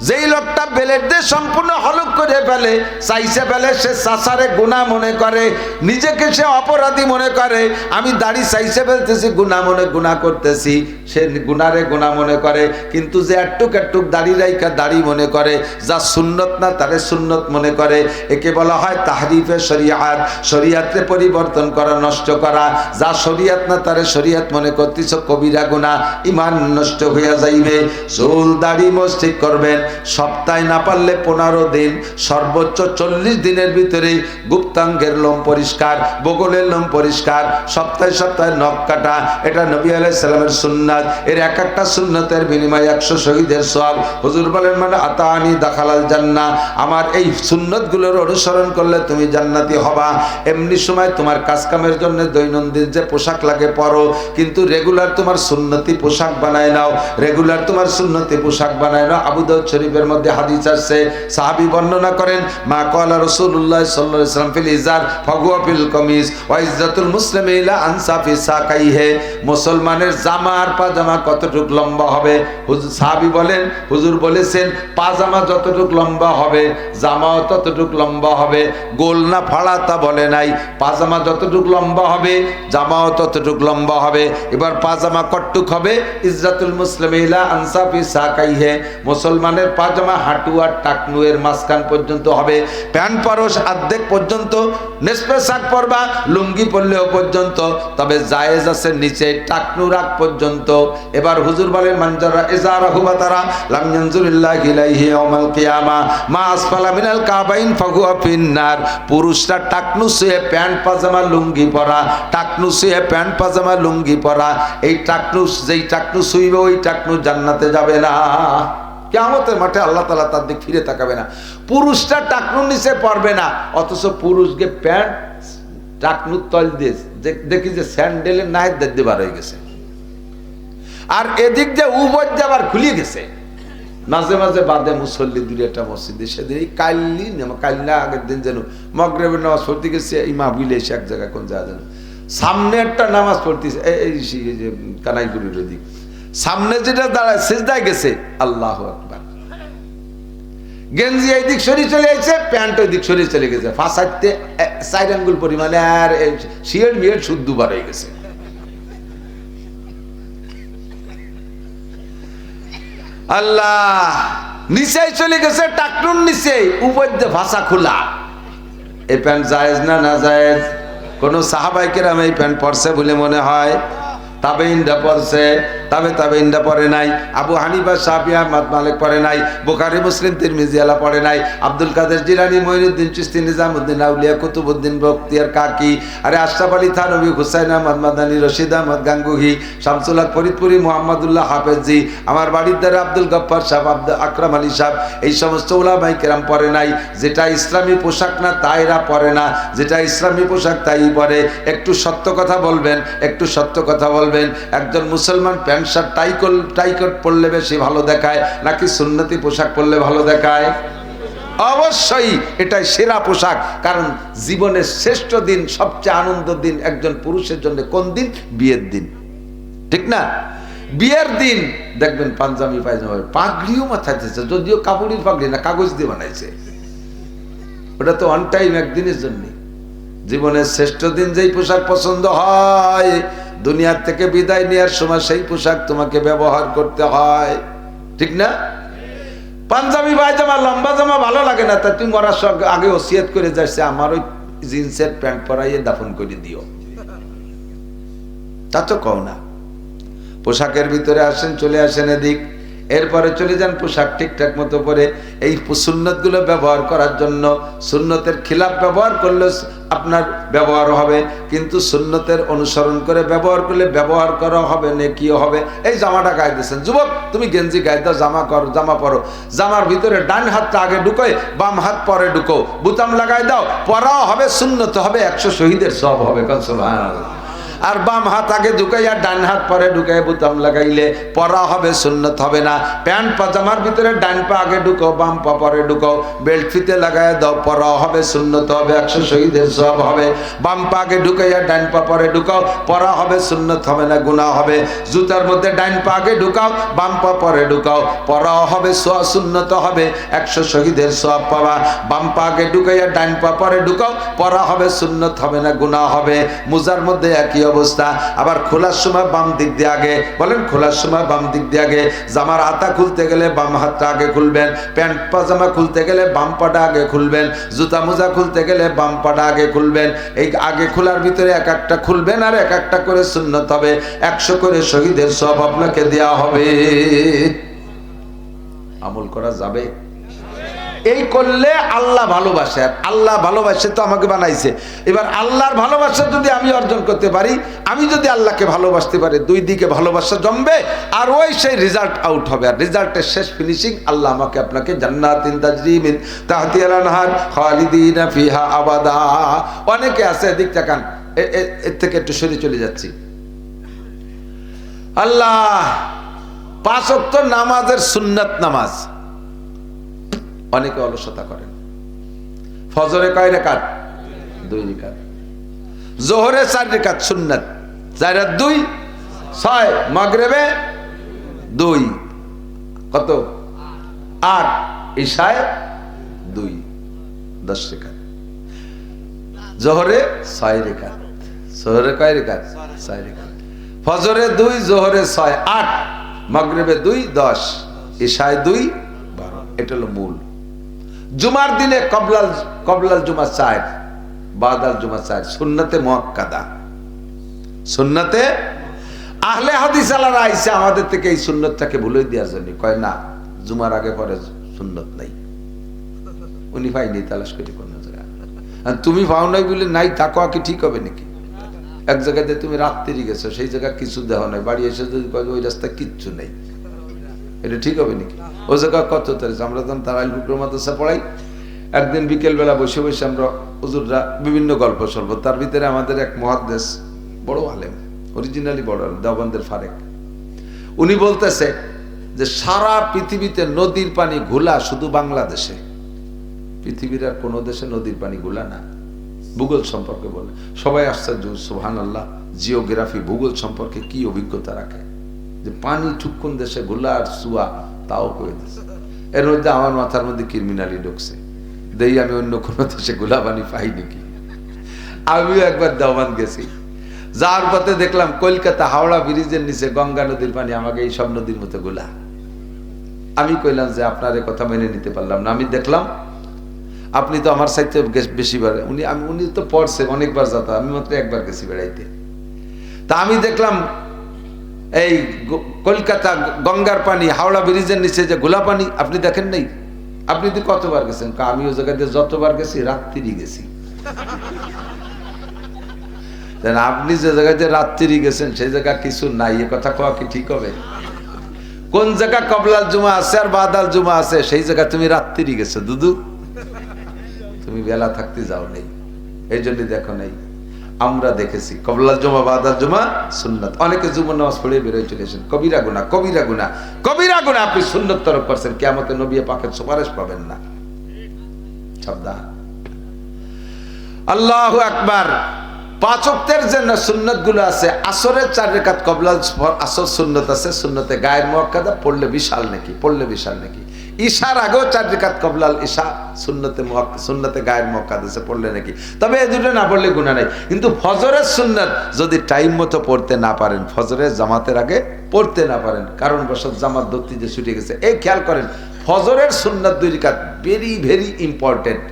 যেই লোকটা বেলেট দিয়ে সম্পূর্ণ হলুক করে ফেলে, চাইছে ফেলে, সে চাষারে গুনাহ মনে করে, নিজেকে সে অপরাধী মনে করে। আমি দাড়ি চাইছে ফেলতেছি, গুনাহ মনে গুনাহ করতেছি, সে গুনারে গুনাহ মনে করে। কিন্তু যে একটুক একটুক দাড়ি রাইখা দাড়ি মনে করে, যা সুন্নত না তারে সুন্নত মনে করে, একে বলা হয় তাহরিফে শরিয়াত। শরিয়াতে পরিবর্তন করা, নষ্ট করা। যা শরিয়াত না তারে শরিয়াত মনে করতেছ, কবিরা গুনাহ, ইমান নষ্ট হইয়া যাইবে। চুল দাড়ি মোজ ঠিক করবেন, সপ্তাহে না পারলে 15 দিন, সর্বোচ্চ 40 দিনের ভিতরেই গুপ্তাঙ্গের লোম পরিষ্কার, বগলের লোম পরিষ্কার, সপ্তাহে সপ্তাহে নখ কাটা, এটা নবী আলাইহিস সালামের সুন্নাত। এর এক একটা সুন্নতের বিনিময়ে 100 শহীদের সওয়াব। হুজুর বলেন, মানে আতানি দাখালাল জান্নাহ, আমার এই সুন্নতগুলোর অনুসরণ করলে তুমি জান্নাতি হবা। এমনি সময় তোমার কাজকামের জন্য দৈনন্দিন যে পোশাক লাগে পরো, কিন্তু রেগুলার তোমার সুন্নতি পোশাক বানায় নাও, রেগুলার তোমার সুন্নতি পোশাক বানায় নাও। আবু দাউদ শরীফের মধ্যে হাদিস আছে, সাহাবী বর্ণনা করেন, মা ক্বালা রাসূলুল্লাহ সাল্লাল্লাহু আলাইহি ওয়াসাল্লাম ফিল ইজার ফাগুয়া ফিল কামিজ ওয়া ইজ্জাতুল মুসলিমি ইলা আনসাফি সাকাইহি। মুসলমানের জামার পাজামা কতটুক লম্বা হবে? সাহাবী বলেন, হুজুর বলেছেন পাজামা যতটুক লম্বা হবে জামাও ততটুক লম্বা হবে। গোল না ফাড়া তা বলে নাই, পাজামা যতটুক লম্বা হবে জামাও ততটুক লম্বা হবে। এবার পাজামা কতটুক হবে? ইজ্জাতুল মুসলিমি ইলা আনসাফি সাকাইহি, মুসলমানের পাজামা হাঁটু আর টাকনু এর মাঝখান পর্যন্ত হবে। প্যান্ট পরশ অর্ধেক পর্যন্ত, নেসপে শাক পরবা, লুঙ্গি পরলেও পর্যন্ত, তবে জায়েজ আছে নিচে টাকনু রাখ পর্যন্ত। এবার হুজুর বলেন, মানজারা ইজারাহু বাতারা লাম ইয়ানজুরিল্লাহু ইলাইহি ইয়াউমাল কিয়ামা মা আসফালা মিনাল কাবাইন ফাহুয়া ফিন্নার। পুরুষরা টাকনু শুয়ে প্যান্ট পাজামা লুঙ্গি পরা, টাকনু শুয়ে প্যান্ট পাজামা লুঙ্গি পরা, এই টাকনু যেই টাকনু শুইবে ওই টাকনু জান্নাতে যাবে না। কিয়ামতের মাঠে আল্লাহ তাআলা তার দিক ফিরে তাকাবে না। পুরুষটা টাকনুর নিচে পড়বে না, অথচ পুরুষকে প্যান্ট টাকনুর তল দিয়ে দেখি যে স্যান্ডেলের নায়ের দাঁড়িয়ে বার হয়ে গেছে, আর এদিক যে উভয় আবার খুলিয়ে গেছে। মাঝে মাঝে বাদে মুসল্লি দূরে একটা মসজিদে, সেদিন এই কাল্লা আগের দিন যেন মগরিবের নামাজ পড়তে গেছে, এই মাহফিলে এসে এক জায়গায় কোন জায়গা যেন সামনে একটা নামাজ পড়তেছে, এই যে কানাইগুড়ির ওদিক সামনে যেটা দাঁড়ায় সিজদায় গেছে, আল্লাহু আকবার, গেঞ্জি এই দিক সরিয়ে চলে গেছে, প্যান্ট ওই দিক সরিয়ে চলে গেছে, ফাঁসাইতে 4 আঙ্গুল পরিমাণে, আর শিয়ের মিয়ের শুদ্ধ বার হয়ে গেছে। আল্লাহ, নিচে চলে গেছে টাকনুর নিচে, উপর দিয়ে ভাষা খোলা। এই প্যান্ট জায়েজ না না জায়েজ? কোন সাহাবায়ে কেরাম এই প্যান্ট পরছে বলে মনে হয়? তাবেঈনরা পরছে, তাবেঈনরা পরে নাই, আবু হানিফা শাফিঈ আহমদ মালিক পরে নাই, বুখারী মুসলিম তিরমিজি আলা পরে নাই, আব্দুল কাদের জিলানী মঈনুদ্দিন চিশতি নিজামউদ্দিন আউলিয়া কুতুবউদ্দিন বখতিয়ার কাকি, আরে আশরাফ আলী থানভী, হুসাইন আহমদ মাদানী, রশিদ আহমদ গাঙ্গুহি, শামসুল হক ফরিদপুরি, মুহাম্মদুল্লাহ হাফেজি, আমার বাড়ির দ্বারা আব্দুল গফফার সাহেব, আকরাম আলী সাহেব, এই সমস্ত উলামায়ে কেরাম পরে নাই। যেটা ইসলামী পোশাক না তাই এরা পরে না, যেটা ইসলামী পোশাক তাই পরে। একটু সত্য কথা বলবেন, একটু সত্য কথা বলবেন, একজন মুসলমান প্যান্ট শার্ট টাইকট পরলে বেশি ভালো দেখায় নাকি সুন্নতি পোশাক পরলে ভালো দেখায়? অবশ্যই এটাই সেরা পোশাক। কারণ জীবনের শ্রেষ্ঠ দিন, সবচেয়ে আনন্দ দিন একজন পুরুষের জন্য কোন দিন? বিয়ের দিন, ঠিক না? বিয়ের দিন দেখবেন পাঞ্জাবি পায়জামা, পাগড়িও মাথায় দিয়েছে, যদিও কাপড়ের পাগড়ি না, কাগজ দিয়ে বানাইছে, ওটা তো অন টাইম একদিনের জন্য। জীবনের শ্রেষ্ঠ দিন যেই পোশাক পছন্দ হয়, দুনিয়ার থেকে বিদায় নেওয়ার সময় সেই পোশাক তোমাকে ব্যবহার করতে হয়, ঠিক না? পাঞ্জাবি পায়জামা লম্বা জামা ভালো লাগে না, তা তুমি মরার আগে ওসিয়ত করে যাচ্ছে আমার ওই জিন্সের প্যান্ট পরাইয়ে দাফন করে দিও, তা তো কও না। পোশাকের ভিতরে আসেন, চলে আসেন এদিক, এরপরে চলে যান পোশাক ঠিকঠাক মতো পরে। এই সুন্নত গুলো ব্যবহার করার জন্য, সুন্নতের খিলাফ ব্যবহার করলে আপনার ব্যবহার হবে, কিন্তু সুন্নতের অনুসরণ করে ব্যবহার করলে ব্যবহার করা হবে, নেকিও হবে। এই জামাটা গায়ে দিয়েছেন, যুবক তুমি গেঞ্জি গায়ে দাও, জামা পরো, জামার ভিতরে ডান হাতটা আগে ঢুকোয়, বাম হাত পরে ঢুকো, বুতাম লাগাই দাও, পরাও হবে, সুন্নত হবে, 100 শহীদের সওয়াব হবে। সুবহানাল্লাহ। আর বাম হাত আগে ঢুকাইয়া ডান হাত পরে ঢুকাই বুতাম লাগাইলে পরা হবে, সুন্নত হবে না। প্যান্ট পাজামার ভিতরে ডান পা আগে ঢুকাও, বাম পা পরে ঢুকাও, বেল্ট ফিতে লাগাই দাও, পরা হবে, সুন্নত হবে, 100 শহীদের সওয়াব হবে। বাম পা আগে ঢুকাইয়া ডান পা পরে ঢুকাও, পরা হবে, সুন্নত হবে না, গুনাহ হবে। জুতার মধ্যে ডান পা আগে ঢুকাও, বাম পা পরে ঢুকাও, পরা হবে, সুন্নত হবে, 100 শহীদের সওয়াব পাবা। বাম পা আগে ঢুকাইয়া ডান পা পরে ঢুকাও, পরা হবে, সুন্নত হবে না, গুনাহ হবে। মুজার মধ্যে একই অবস্থা। আবার খোলার সময় বাম দিক দিয়ে আগে, বলেন খোলার সময় বাম দিক দিয়ে আগে। জামার হাতা খুলতে গেলে বাম হাতটা আগে খুলবেন, প্যান্ট পাজামা খুলতে গেলে বাম পাটা আগে খুলবেন, জুতা মোজা খুলতে গেলে বাম পাটা আগে খুলবেন। এই আগে খোলার ভিতরে এক একটা খুলবেন, আর এক একটা করে সুন্নত হবে, 100 করে শহীদের সওয়াব আপনাকে দেওয়া হবে। আমল করা যাবে? এই করলে আল্লাহ ভালোবাসে, আর আল্লাহ ভালোবাসে তো আমাকে বানাইছে। এবার আল্লাহর ভালোবাসা যদি আমি অর্জন করতে পারি, আমি যদি আল্লাহকে ভালোবাসতে পারি, দুই দিকে ভালোবাসা জমবে, আর ওই সেই রেজাল্ট আউট হবে। আর রেজাল্টের শেষ ফিনিশিং আল্লাহ আমাকে আপনাকে জান্নাতিন তাজরি মিন তাহতিহাল আনহার খালিদিনা ফিহা আবাদা। অনেকে আছে, এদিক তাকান, এর থেকে একটু সরে চলে যাচ্ছি। আল্লাহ 5 ওয়াক্ত নামাজের সুন্নাত নামাজ অনেকে অলসতা করেন। ফজরে কয় রাকাত? 2 রাকাত। জোহরে 4 রাকাত সুন্নাত, 4 আর 2 6। মাগরিবে 2, কত? 8। ইশায় 2, 10 রাকাত। জোহরে 6 রাকাত। জোহরে কয় রাকাত? 6 রাকাত। ফজরে 2, জোহরে 6, 8। মাগরিবে 2, 10। ইশায় 2, 12। এটা হলো মূল। জুমার দিনে কবলাল জুমা 4, বাদাল জুমা 4। সুন্নতে মুআক্কাদা, সুন্নতে আহলে হাদিস আলারা আইসা আমাদের থেকে এই সুন্নতটাকে ভুলে দেওয়ার জন্য কয় না, জুমার আগে পরে সুন্নত নাই। উনি পাইনি, তালাশ করে কোন জায়গায়। তুমি পাও নাই বলে নাই থাকো, কি ঠিক হবে নাকি? এক জায়গাতে তুমি রাত্রি গেছো, সেই জায়গা কিছু দেওয়া নাই, বাড়ি এসে যদি কয় ওই রাস্তায় কিচ্ছু নেই, এটা ঠিক হবে নাকি? ও জায়গা কত তারিখ? আমরা যখন তারাইল বুকর মাদ্রাসা পড়াই, একদিন বিকেলবেলা বসে বসে আমরা হুজুররা বিভিন্ন গল্প শুনবো। তার ভিতরে আমাদের এক মুহাদ্দিস, বড় আলেম, অরিজিনালি বড় আলেম, দেওবন্দের ফারেক, উনি বলতেছে যে সারা পৃথিবীতে নদীর পানি ঘোলা শুধু বাংলাদেশে, পৃথিবীর আর কোনো দেশে নদীর পানি ঘোলা না। ভূগোল সম্পর্কে বলে সবাই আশ্চর্য, সুবহানাল্লাহ। জিওগ্রাফি, ভূগোল সম্পর্কে কি অভিজ্ঞতা রাখে যে পানি ঠুকুন দেশে ঘোলা আর সুয়া, তাও করে দিচ্ছে। এর মধ্যে আমার মাথার মধ্যে ক্রিমিনালি ঢুকছে, দেই আমি অন্য কোনো দেশে গোলা পানি পাই নাকি। আমিও একবার দেওবান গেছি, যার পথে দেখলাম কলকাতা হাওড়া ব্রিজের নিচে গঙ্গা নদীর পানি আমাকে এই সব নদীর মতো গোলা। আমি কইলাম যে আপনার এ কথা মেনে নিতে পারলাম না। আমি দেখলাম আপনি তো আমার সাথে বেশি বার, উনি তো পড়ছে অনেকবার যাতা, আমি মাত্র একবার গেছি বেড়াইতে। তা আমি দেখলাম এই কলকাতা গঙ্গার পানি হাওড়া ব্রিজের নিচে যে গোলা পানি, আপনি দেখেন নাই? আপনি তো কতবার গেছেন? আমি ওই জায়গাতে যতবার গেছি রাত্রি গেছি। আপনি যে জায়গাতে রাত্রি গেছেন সেই জায়গা কিছু নাই, এ কথা কওয়া কি ঠিক হবে? কোন জায়গা কবলাল জুমা আছে আর বাদাল জুমা আছে, সেই জায়গা তুমি রাত্রি গেছো দুদু, তুমি বেলা থাকতে যাও নেই। এই জন্য দেখো নাই, আমরা দেখেছি কবলাল জুমা বাদাল জুমা সুন্নাত। অনেকে জুমার নামাজ পড়ে বেরোয় চলেছেন, কবিরা গুনাহ, কবিরা গুনাহ, কবিরা গুনাহ। আপনি সুন্নত তরক করছেন, কিয়ামতে নবী পাকের সুপারিশ পাবেন না। সাবধান। আল্লাহু আকবার। 5 ওয়াক্তের যে সুন্নত গুলো আছে, আসরের 4 রাকাত কবলাল আসর সুন্নত আছে, সুন্নতে গায়ের মুআক্কাদা, পড়লে বিশাল নাকি, পড়লে বিশাল নাকি। ঈশার আগেও 4 রাকাত কবলাল ঈশা সুন্নতে গায়ের মুআক্কাদা আছে, পড়লে নাকি। তবে এই দুটো না পড়লে গুনাহ নাই। কিন্তু ফজরের সুন্নত যদি টাইম মতো পড়তে না পারেন, ফজরের জামাতের আগে পড়তে না পারেন, কারণ বশত জামাত ধরতে যে ছুটে গেছে, এই খেয়াল করেন ফজরের সুন্নত 2 রাকাত ভেরি ভেরি ইম্পর্টেন্ট।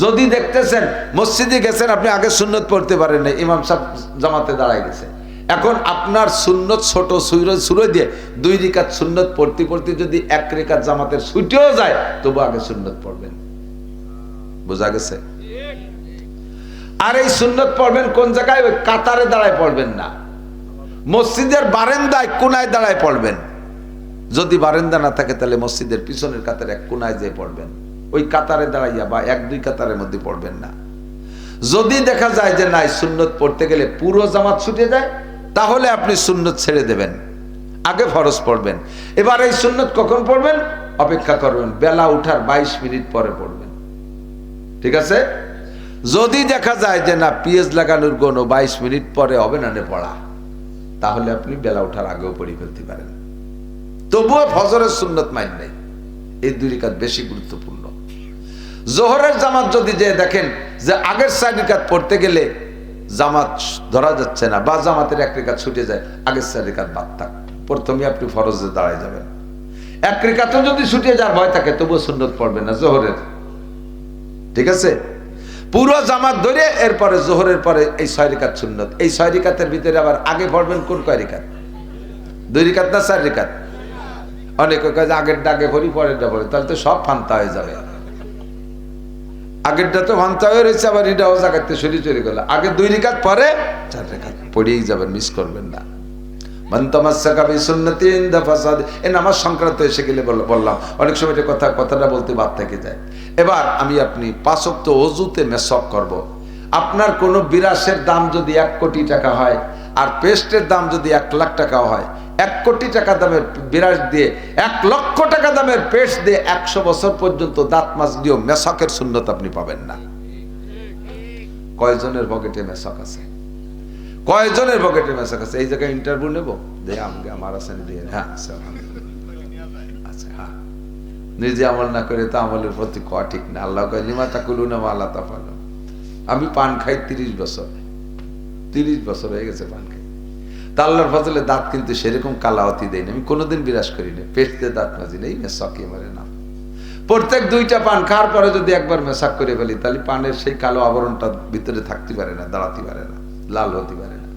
যদি দেখতেছেন মসজিদে গেছেন, আপনি আগে সুন্নত পড়তে পারেন না, ইমাম সাহেব জামাতে দাঁড়ায় গেছে, এখন আপনার সুন্নত ছোট সুরে দিয়ে 2 রাকাত সুন্নত পড়তে পড়তে যদি 1 রাকাত জামাতের ছুটেও যায়, তবু আগে সুন্নত পড়বেন। বোঝা গেছে? আর এই সুন্নত পড়বেন কোন জায়গায়? ওই কাতারে দাঁড়ায় পড়বেন না, মসজিদের বারান্দায় কোনায় দাঁড়ায় পড়বেন। যদি বারান্দা না থাকে তাহলে মসজিদের পিছনের কাতারে এক কোনায় যেয়ে পড়বেন, ওই কাতারে দাঁড়াইয়া বা 1-2 কাতারের মধ্যে পড়বেন না। যদি দেখা যায় যে নাই সুন্নত পড়তে গেলে পুরো জামাত ছুটে যায়, তাহলে আপনি সুন্নত ছেড়ে দেবেন, আগে ফরজ পড়বেন। এবার এই সুন্নত কখন পড়বেন? অপেক্ষা করবেন, বেলা উঠার 22 মিনিট পরে পড়বেন, ঠিক আছে? যদি দেখা যায় যে না পিএস লাগানোর কোনো 22 মিনিট পরে হবে না পড়া, তাহলে আপনি বেলা উঠার আগেও পড়ে ফেলতে পারেন। তবুও ফজরের সুন্নত মাইন নাই, এই 2 রাকাত বেশি গুরুত্বপূর্ণ। জোহরের জামাত যদি যে দেখেন যে আগের 4 রাকাত পড়তে গেলে জামাত ধরা যাচ্ছে না, বা জামাতের 1 রাকাত ছুটে যায়, আগের 4 রাকাত বাদ থাক, প্রথমে আপনি ফরজে দাঁড়ায় যাবেন। 1 রাকাতও যদি ছুটে যাওয়ার ভয় থাকে, তবুও সুন্নত পড়বেন না জোহরের, ঠিক আছে? পুরো জামাত ধরে এরপরে জোহরের পরে এই 6 রাকাত সুন্নত। এই 6 রাকাতের ভিতরে আবার আগে পড়বেন কোন কয় রাকাত? 2 রাকাত না 4 রাকাত? অনেকে কাজ আগের ডাকে ভরি পরেরটা ভরি, তাহলে তো সব ফান্তা হয়ে যাবে। আগেরটা তো ফান্তা হয়ে রয়েছে, আবার এটাও জাগাতে সরি চলে গেল। আগে 2 রাকাত পরে 4 রাকাত পড়েই যাবেন, মিস করবেন না। মান তামাসসাকা বিসুন্নতি ইনদা ফাসাদ, এই নামাজ সংক্রান্ত এসে গেলে বললাম অনেক সময় এটা কথাটা বলতে বাদ থেকে যায়। এবার আপনি 5 ওয়াক্ত ওযুতে মেসওয়াক করব। আপনার কোনো বিরাসের দাম যদি 1 কোটি টাকা হয়, আর পেস্টের দাম যদি 1 লাখ টাকা হয়, 1 কোটি টাকা দামের বিরাস দিয়ে 1 লক্ষ টাকা দামের পেস্ট দিয়ে 100 বছর পর্যন্ত দাঁত মাছ দিয়েও মেসওয়াকের সুন্নত আপনি পাবেন না। কয়জনের পকেটে মেসওয়াক আছে? কয়জনের পকেটে মেসওয়াক আছে? এই জায়গায় ইন্টারভিউ নেব, দে আমাকে আমার আসেন দিয়ে, হ্যাঁ আচ্ছা, হ্যাঁ নিজে আমল না করে তো আমলের প্রতি কোয়া ঠিক না। আল্লাহ কয় লিমা তাকুলুনা মা লা তাফালুন। আমি পান খাই 30 বছর হয়ে গেছে পান খাই। তা আল্লাহর ফজলে দাঁত কিন্তু সেরকম কালাওয়াতি দেয়নি, আমি কোনোদিন বিরাস করিনি, পেস্টে দাঁত মাজি নেই, মেসওয়াকই মারে না। প্রত্যেক 2টা পান খাওয়ার পরে যদি একবার মেসওয়াক করে ফেলি, তাহলে পানের সেই কালো আবরণটা ভিতরে থাকতে পারে না, দাঁড়াতে পারে না, লাল হতে পারে না।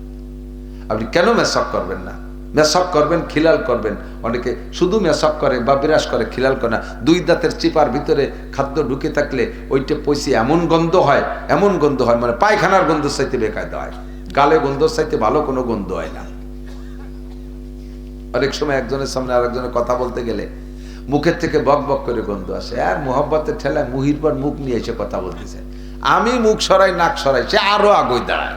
আপনি কেন মেসওয়াক করবেন না? মেসওয়াক করবেন, খিলাল করবেন। অনেকে শুধু মেসওয়াক করে বা বিরাস করে, খিলাল করে না। 2 দাঁতের চিপার ভিতরে খাদ্য ঢুকে থাকলে ওইটা পয়সি এমন গন্ধ হয়, মানে পায়খানার গন্ধ চাইতে বেকায়দা হয়। গালে গন্ধ চাইতে ভালো কোনো গন্ধ হয় না। অনেক সময় একজনের সামনে আরেকজনের কথা বলতে গেলে মুখের থেকে বক বক করে গন্ধ আসে, আর মোহাব্বতের ঠেলায় মুহির পর মুখ নিয়ে এসে কথা বলতেছে। আমি মুখ সরাই, নাক সরাই, সে আরো আগুই দাঁড়ায়।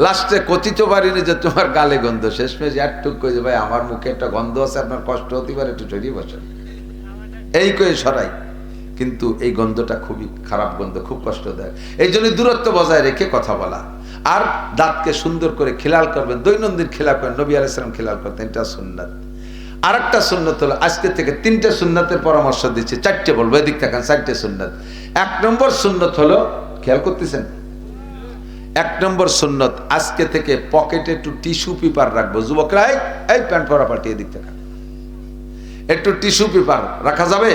লাস্টে কথিত পারিনি যে তোমার গালে গন্ধ, শেষমেশ একটুক কই যে ভাই আমার মুখে একটা গন্ধ আছে, আপনার কষ্ট হতে পারে, একটু সরিয়ে বসেন, এই কয়ে সরাই। কিন্তু এই গন্ধটা খুবই খারাপ গন্ধ, খুব কষ্টদায়ক। এই জন্য দূরত্ব বজায় রেখে কথা বলা, আর দাঁতকে সুন্দর করে খিলাল করবেন, দৈনন্দিন খিলাল করেন। নবী আলাইহিস সালাম খিলাল করতেন, এটা সুন্নাত। আরেকটা সুন্নাত হলো, আজকে থেকে 3টে সুন্নাতের পরামর্শ দিচ্ছি, 4টে বলবো, এদিক থাকেন, 4টে সুন্নাত। 1 নম্বর সুন্নত হলো, খেয়াল করতেছেন, 1 নম্বর সুন্নত, আজকে থেকে পকেটে একটু টিস্যু পেপার রাখবো। যুবকরা এই প্যান্ট পরা পাল্টিয়ে দিক থেকে একটু টিস্যু পেপার রাখা যাবে?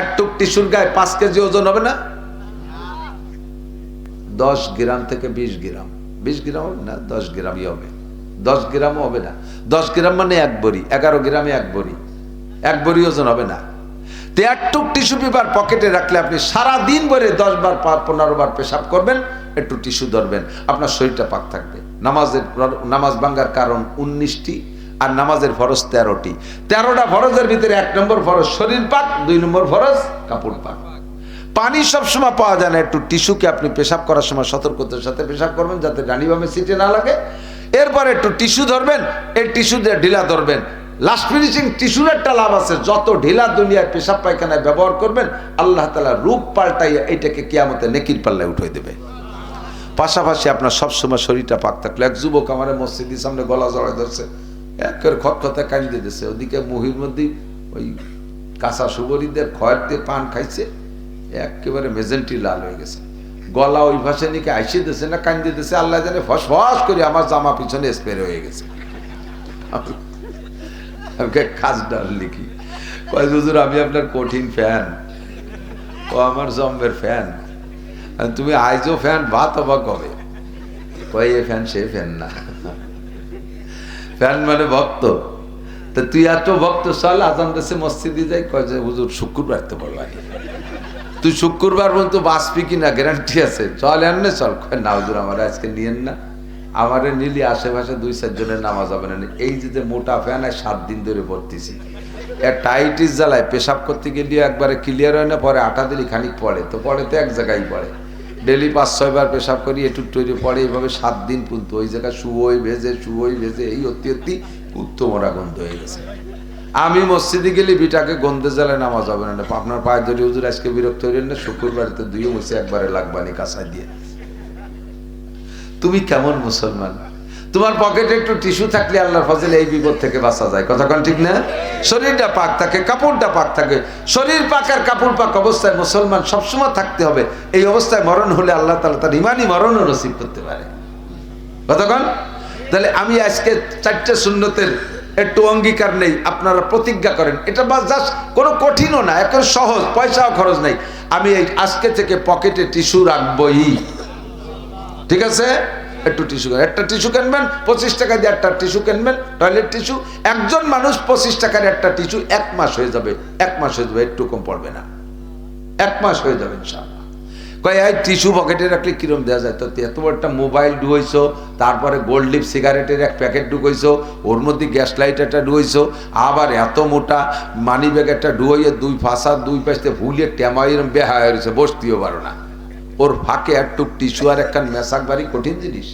একটু টিস্যুর গায়ে 5 কেজি ওজন হবে না? 10 গ্রাম থেকে 20 গ্রাম, 20 গ্রাম হবে না, 10 গ্রামই হবে। 10 গ্রামও হবে না, 10 গ্রাম মানে 1 বড়ি, 11 গ্রামে 1 বড়ি, 1 বড়ি ওজন হবে না। তো একটু টিস্যু পেপার পকেটে রাখলে আপনি সারাদিন ভরে 10 বার 15 বার পেশাব করবেন, একটু টিস্যু ধরবেন, আপনার শরীরটা পাক থাকবে। নামাজ ভাঙ্গার কারণ 19টি, আর নামাজের ফরজ 13টি। 13টা ফরজের ভিতরে 1 নম্বর ফরজ শরীর পাক, 2 নম্বর ফরজ কাপড় পাক। পানি সবসময় পাওয়া যায় না, একটু টিস্যুকে আপনি পেশাব করার সময় সতর্কতার সাথে পেশাব করবেন, যাতে ডানিবামে সিটে না লাগে। এরপর একটু টিস্যু ধরবেন, এই টিস্যু দিয়ে ঢিলা ধরবেন। লাস্ট ফিনিশিং টিস্যুর একটা লাভ আছে, যত ঢিলা দুনিয়ায় পেশাব পায়খানায় ব্যবহার করবেন, আল্লাহ তাআলা রূপ পাল্টাইয়া এইটাকে কিয়ামতে নেকির পাল্লায় উঠিয়ে দেবে। পাশাপাশি আপনার সবসময় শরীরটা পাক থাকলে। এক যুবক আমার মসজিদের সামনে গলা জড়ায় ধরছে, একেবারে খতখতে কান্দি দিতেছে। ওদিকে মুহির মধ্যে ওই কাঁচা সুবরিদের খয়ের দিয়ে পান খাইছে, একেবারে মেজেন্টি লাল হয়ে গেছে। গলা ওই ভাষে নিকে আইসে দিতেছে না কান্দি দিতেছে, আল্লাহ জানে, ফস ফস করে আমার জামা পিছনে স্প্রে হয়ে গেছে। আমাকে কাজ ডাল লিখি, কয় হুজুর আমি আপনার কঠিন ফ্যান, ও আমার জম্বের ফ্যান, তুমি আইজো ফ্যান, ভাত অবাক হবে। কয় এ ফ্যান সে ফ্যান না, ফ্যান মানে ভক্ত। তা তুই এত ভক্ত, চল আজান দেশে মসজিদে যাই। কয় যে হুজুর শুক্রবার তো বলবা, তুই শুক্রবার বলতো বাঁচবি কিনা গ্যারান্টি আছে, চল এমনি চল। কয় না হুজুর আমার আজকে নিয়েন না, আমারে নিলি আশেপাশে 2-4 জনের নামাজ হবে না। এই যে মোটা ফ্যান 7 দিন ধরে ভর্তিছি, টাইটিস জ্বালায় পেশাব করতে গেলেও একবারে ক্লিয়ার হয় না, পরে আটা দিলি খানিক পড়ে, তো পড়ে তো এক জায়গায় পড়ে। ডেলি 5-6 বার পেশাব করি, একটু তৈরি পড়ে, এইভাবে 7 দিন পর্যন্ত ওই জায়গায় শুয়োই ভেজে এই অতি উত্তমরা গন্ধ হয়ে গেছে। আমি মসজিদে গেলে বিটাকে গন্ধে জ্বালায় নামাজ হবে না। আপনার পায়ে ধরে হুজুর আজকে বিরক্ত হইলেন না, শুক্রবারে তো 2 মুছে একবারে লাগবানি কাঁচাই দিয়ে। তুমি কেমন মুসলমান? তোমার পকেটে একটু টিস্যু থাকলে আল্লাহর ফজলে এই বিপদ থেকে বাঁচা যায়। কথা কোন ঠিক না? শরীরটা পাক থাকে, কাপড়টা পাক থাকে। শরীর পাক আর কাপড় পাক অবস্থায় মুসলমান সবসময় থাকতে হবে। এই অবস্থায় মরণ হলে আল্লাহ তাআলা তার ইমানি মরণও নসিব করতে পারে। কথা কোন? তাহলে আমি আজকে 4টে সুন্নতের একটু অঙ্গীকার নেই, আপনারা প্রতিজ্ঞা করেন। এটা বাস জাস্ট কোনো কঠিনও না, এখন সহজ, পয়সাও খরচ নেই। আমি এই আজকে থেকে পকেটে টিস্যু রাখবই, ঠিক আছে? একটু টিস্যু কিনবেন, একটা টিস্যু কিনবেন 25 টাকা দিয়ে, একটা টিস্যু কিনবেন টয়লেট টিস্যু। একজন মানুষ 25 টাকার একটা টিস্যু 1 মাস হয়ে যাবে, 1 মাস হয়ে যাবে, একটু কম পড়বে না, 1 মাস হয়ে যাবে ইনশাআল্লাহ। কয় এই টিস্যু পকেটে রাখলে কিরম দেওয়া যায়? তো এত বড় একটা মোবাইল ঢুকাইছো, তারপরে গোল্ড লিপ সিগারেটের এক প্যাকেট ঢুকাইছো, ওর মধ্যে গ্যাস লাইট একটা ঢুকাইছো, আবার এত মোটা মানি ব্যাগ একটা ঢুকাইয়ে 2 ফাঁসা 2 পাশে ভুলিয়ে টেমাই এরম বেহায় হয়েছে, বসতেও পারো না। ওর ফাঁকে একটু টিস্যু আর একখান মেশাক বাড়ি কঠিন জিনিস।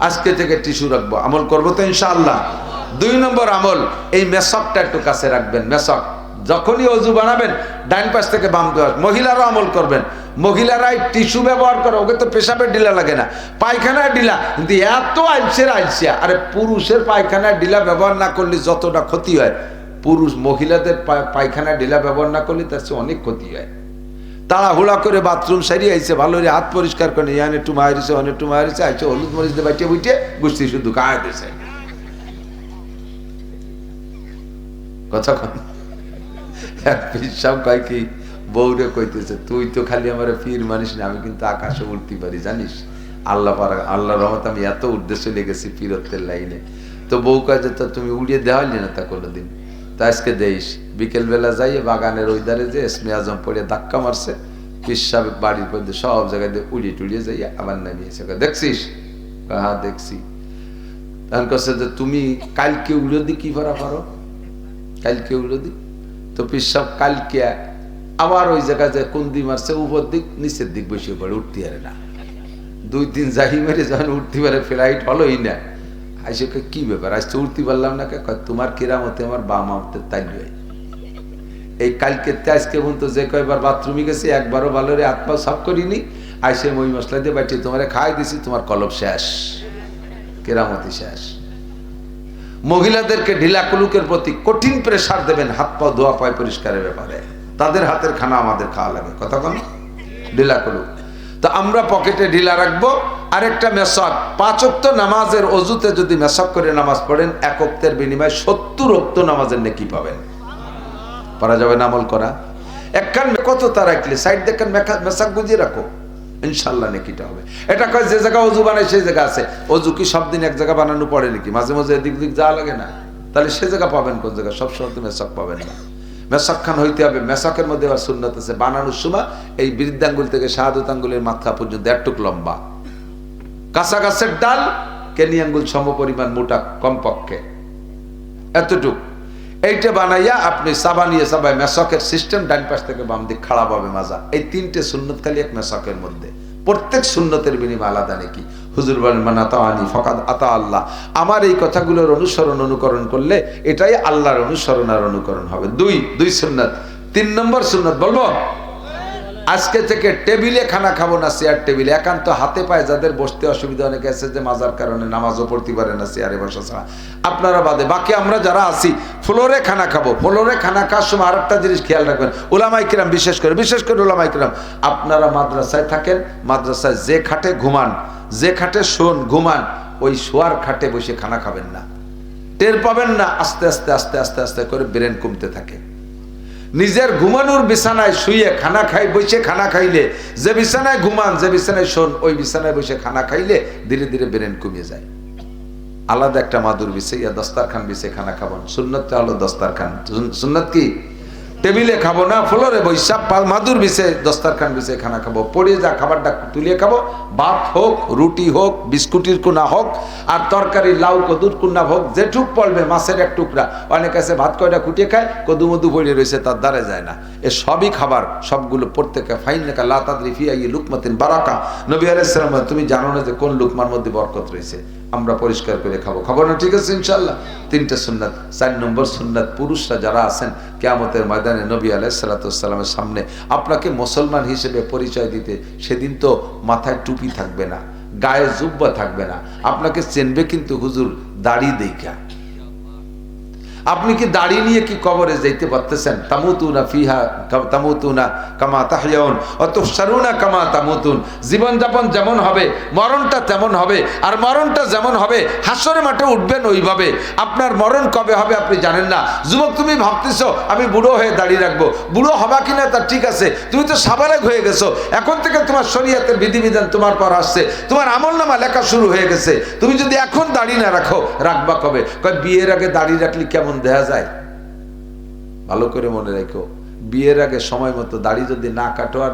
আজকে থেকে টিস্যু রাখবো, আমল করবো তো ইনশাআল্লাহ। 2 নম্বর আমল, এই মেশকটা একটু কাছে রাখবেন। মেশক যখনই অজু বানাবেন ডাইন পাশ থেকে বাম পাশ। মহিলারাও আমল করবেন, মহিলারাই টিস্যু ব্যবহার করে, ওকে তো পেশাবের ডিলা লাগে না, পায়খানার ডিলা, কিন্তু এত আইলসের আইলসিয়া। আরে পুরুষের পায়খানার ডিলা ব্যবহার না করলে যতটা ক্ষতি হয়, মহিলাদের পায়খানার ডিলা ব্যবহার না করলে তার চেয়ে অনেক ক্ষতি হয়। তাড়াহুড়া করে বাথরুম সারিয়ে আইছে, ভালো করে হাত পরিষ্কার করে ইয়ান একটু মারিছে, অনেক একটু মারিছে, আইছে হলুদ মরিচ দিয়ে বাইটে বুইটে গুষ্টি শুধু গায়ে দিয়েছে। কথা কন পিসাব কয় কি বউরে কইতেছে, তুই তো খালি আমার পীর মানিস না, আমি কিন্তু আকাশে উঠতে পারি জানিস। আল্লাহ রহমত আমি এত উদ্দেশ্য লেগেছি পীরত্বের লাইনে। তো বউ কয় যে তো তুমি উড়িয়ে দেওয়ালি না তা কোনোদিন, তা আজকে দেইস। বিকেল বেলা যাইয়ে বাগানের ওই ধারে যে এসমে আজম পড়ে ধাক্কা মারছে, পিসাব বাড়ির মধ্যে সব জায়গায় দিয়ে উড়িয়ে টুড়িয়ে যাইয়া আবার নামিয়েছে। দেখছিস? হ্যাঁ দেখছি। তখন কাছে যে তুমি কালকে উড়ো দি কি করা পারো, কালকে উড়ো দি। তো পিসাব কালকে আবার ওই জায়গায় যে কুন্দি মারছে, উপর দিক নিচের দিক বসে পড়ে, উঠতে পারে না। 2-3 জাহি মেরে যখন উঠতে পারে, ফ্লাইট হলোই না। আইসে কি ব্যাপার, আজ তো উঠতে পারলাম না, তোমার কিরামতে আমার বাম আমতে তাই হয়। এই কালকে আজকে পর্যন্ত যে কয়বার বাথরুমে গেছি, একবারও ভালো রে হাত পা সাফ করিনি। আইসে মই মশলা দিয়ে বাইটি তোমার খাই দিছি, তোমার কলব শেষ, কেরামতি শেষ। মহিলাদেরকে ঢিলা কুলুকের প্রতি কঠিন প্রেসার দেবেন হাত পা ধোয়া পায় পরিষ্কারের ব্যাপারে। তাদের হাতের খানা আমাদের খাওয়া লাগে, কথা কোন ঢিলা কুলুক। তো আমরা পকেটে ঢিলা রাখবো। আরেকটা মেশক, 5 ওয়াক্ত নামাজের অজুতে যদি মেশক করে নামাজ পড়েন, 1 ওয়াক্তের বিনিময়ে 70 ওয়াক্ত নামাজের নেকি পাবেন। পারা যাবে না আমল করা? একখান কত তা রাখলে সাইড দেখেন মেশক গুজিয়ে রাখো, ইনশাল্লাহ নেকিটা হবে। এটা কয় যে জায়গা অজু বানায় সেই জায়গা আছে। অজু কি সব দিন এক জায়গা বানানো পড়ে নাকি? মাঝে মাঝে এদিক দিক যাওয়া লাগে না? তাহলে সে জায়গা পাবেন কোন জায়গা? সবসময় তো মেশক পাবেন না। মেশক খান হইতে হবে। মেশকের মধ্যে আবার সুন্নত আছে, বানানোর সময় এই বৃদ্ধাঙ্গুল থেকে শাহাদত আঙ্গুলের মাথা পর্যন্ত 1 টুক লম্বা, কাঁচা গাছের ডাল কেনি আঙ্গুল সম পরিমাণ মোটা, কমপক্ষে এতটুক। এইটা বানাইয়া আপনি সাবানিয়ে সাবাই মেশকের সিস্টেম, ডান পাশ থেকে বাম দিক খাড়া পাবে মাজা। এই 3টে সুন্নত খালি এক মেশকের মধ্যে। প্রত্যেক সুন্নতের বিনিময়ে আলাদা নাকি। হুজুর বলেন মান আতাআনি ফাকাদ আতা আল্লাহ। আমার এই কথাগুলোর অনুকরণ করলে এটাই আল্লাহর অনুসরণ আর অনুকরণ হবে। 2 সুন্নত। 3 নম্বর সুন্নত বলবো, আজকে থেকে টেবিলে খানা খাবো না, চেয়ার টেবিলে। একান্ত হাতে পায়ে যাদের বসতে অসুবিধা, অনেকে আছে যে মাজার কারণে নামাজও পড়তে পারে না চেয়ারে বসা ছাড়া, আপনারা বাদে বাকি আমরা যারা আছি ফ্লোরে খানা খাবো। ফ্লোরে খানা খাওয়ার সময় আরেকটা জিনিস খেয়াল রাখবেন, উলামায়ে কিরাম বিশেষ করে উলামায়ে কিরাম, আপনারা মাদ্রাসায় থাকেন, মাদ্রাসায় যে খাটে ঘুমান, যে খাটে শোন ঘুমান, ওই শোয়ার খাটে বসে খানা খাবেন না। টের পাবেন না, আস্তে আস্তে আস্তে আস্তে আস্তে করে ব্রেন কমতে থাকে। নিজের ঘুমানোর বিছানায় শুয়ে খানা খাই, বসে খানা খাইলে, যে বিছানায় ঘুমান, যে বিছানায় শোন, ওই বিছানায় বসে খানা খাইলে ধীরে ধীরে ব্রেন কমে যায়। আলাদা একটা মাদুর বিছে দস্তারখান বিছে খানা খাবেন। সুন্নতটা হলো দস্তারখান। সুন্নত কি? টেবিলে খাবো না, ফ্লোরে বৈশা মাদুর বিছে দস্তারখান বিছে খানা খাবো। পড়ে যা খাবারটা তুলিয়ে খাবো, ভাত হোক, রুটি হোক, বিস্কুটের কোনা হোক, আর তরকারি লাউ কদুর কোনা হোক, যেটুক পড়বে, মাছের 1 টুকরা। অনেক আছে ভাত কয়টা খুঁটিয়ে খায়, কদু মধু পড়ে রয়েছে, তার দ্বারা যায় না। এ সবই খাবার, সবগুলো প্রত্যেকে ফাইন্নাকা লা তাদরি ফি আইয়ি লুকমাতিন বারাকা। নবী আলাইহিস সালাম, তুমি জানো না যে কোন লুকমার মধ্যে বরকত রয়েছে। আমরা পরিষ্কার করে খাবো না, ঠিক আছে ইনশাআল্লাহ। 3টে সুন্নাত। 4 নম্বর সুন্নাত, পুরুষরা যারা আছেন কিয়ামতের ময়দানে নবী আলাইহিস সালাতু ওয়াস সালামের সামনে আপনাকে মুসলমান হিসেবে পরিচয় দিতে, সেদিন তো মাথায় টুপি থাকবে না, গায়ে জুব্বা থাকবে না, আপনাকে চেনবে কিন্তু হুজুর দাড়ি দেইখা। আপনি কি দাড়ি নিয়ে কি কবরে যাইতে পারতেছেন? তামুতুনা ফিহা তামুতুনা কামা তাহইয়াউন ওয়া তুহশারুনা কামা তামুতুন। জীবন যাপন যেমন হবে মরণটা তেমন হবে, আর মরণটা যেমন হবে হাসরের মাঠে উঠবেন ওইভাবে। আপনার মরণ কবে হবে আপনি জানেন না। যুবক, তুমি ভাবতেছো আমি বুড়ো হয়ে দাড়ি রাখবো, বুড়ো হবা কিনা তা ঠিক আছে, তুমি তো সাবালেগ হয়ে গেছো। এখন থেকে তোমার শরীয়তের বিধিবিধান তোমার পর আসছে, তোমার আমলনামা লেখা শুরু হয়ে গেছে। তুমি যদি এখন দাড়ি না রাখো, রাখবা কবে? কয় বিয়ের আগে দাড়ি রাখলে কেমন দেখা যায়। ভালো করে মনে রেখো, বিয়ের আগে সময় মতো দাড়ি যদি না কাটো আর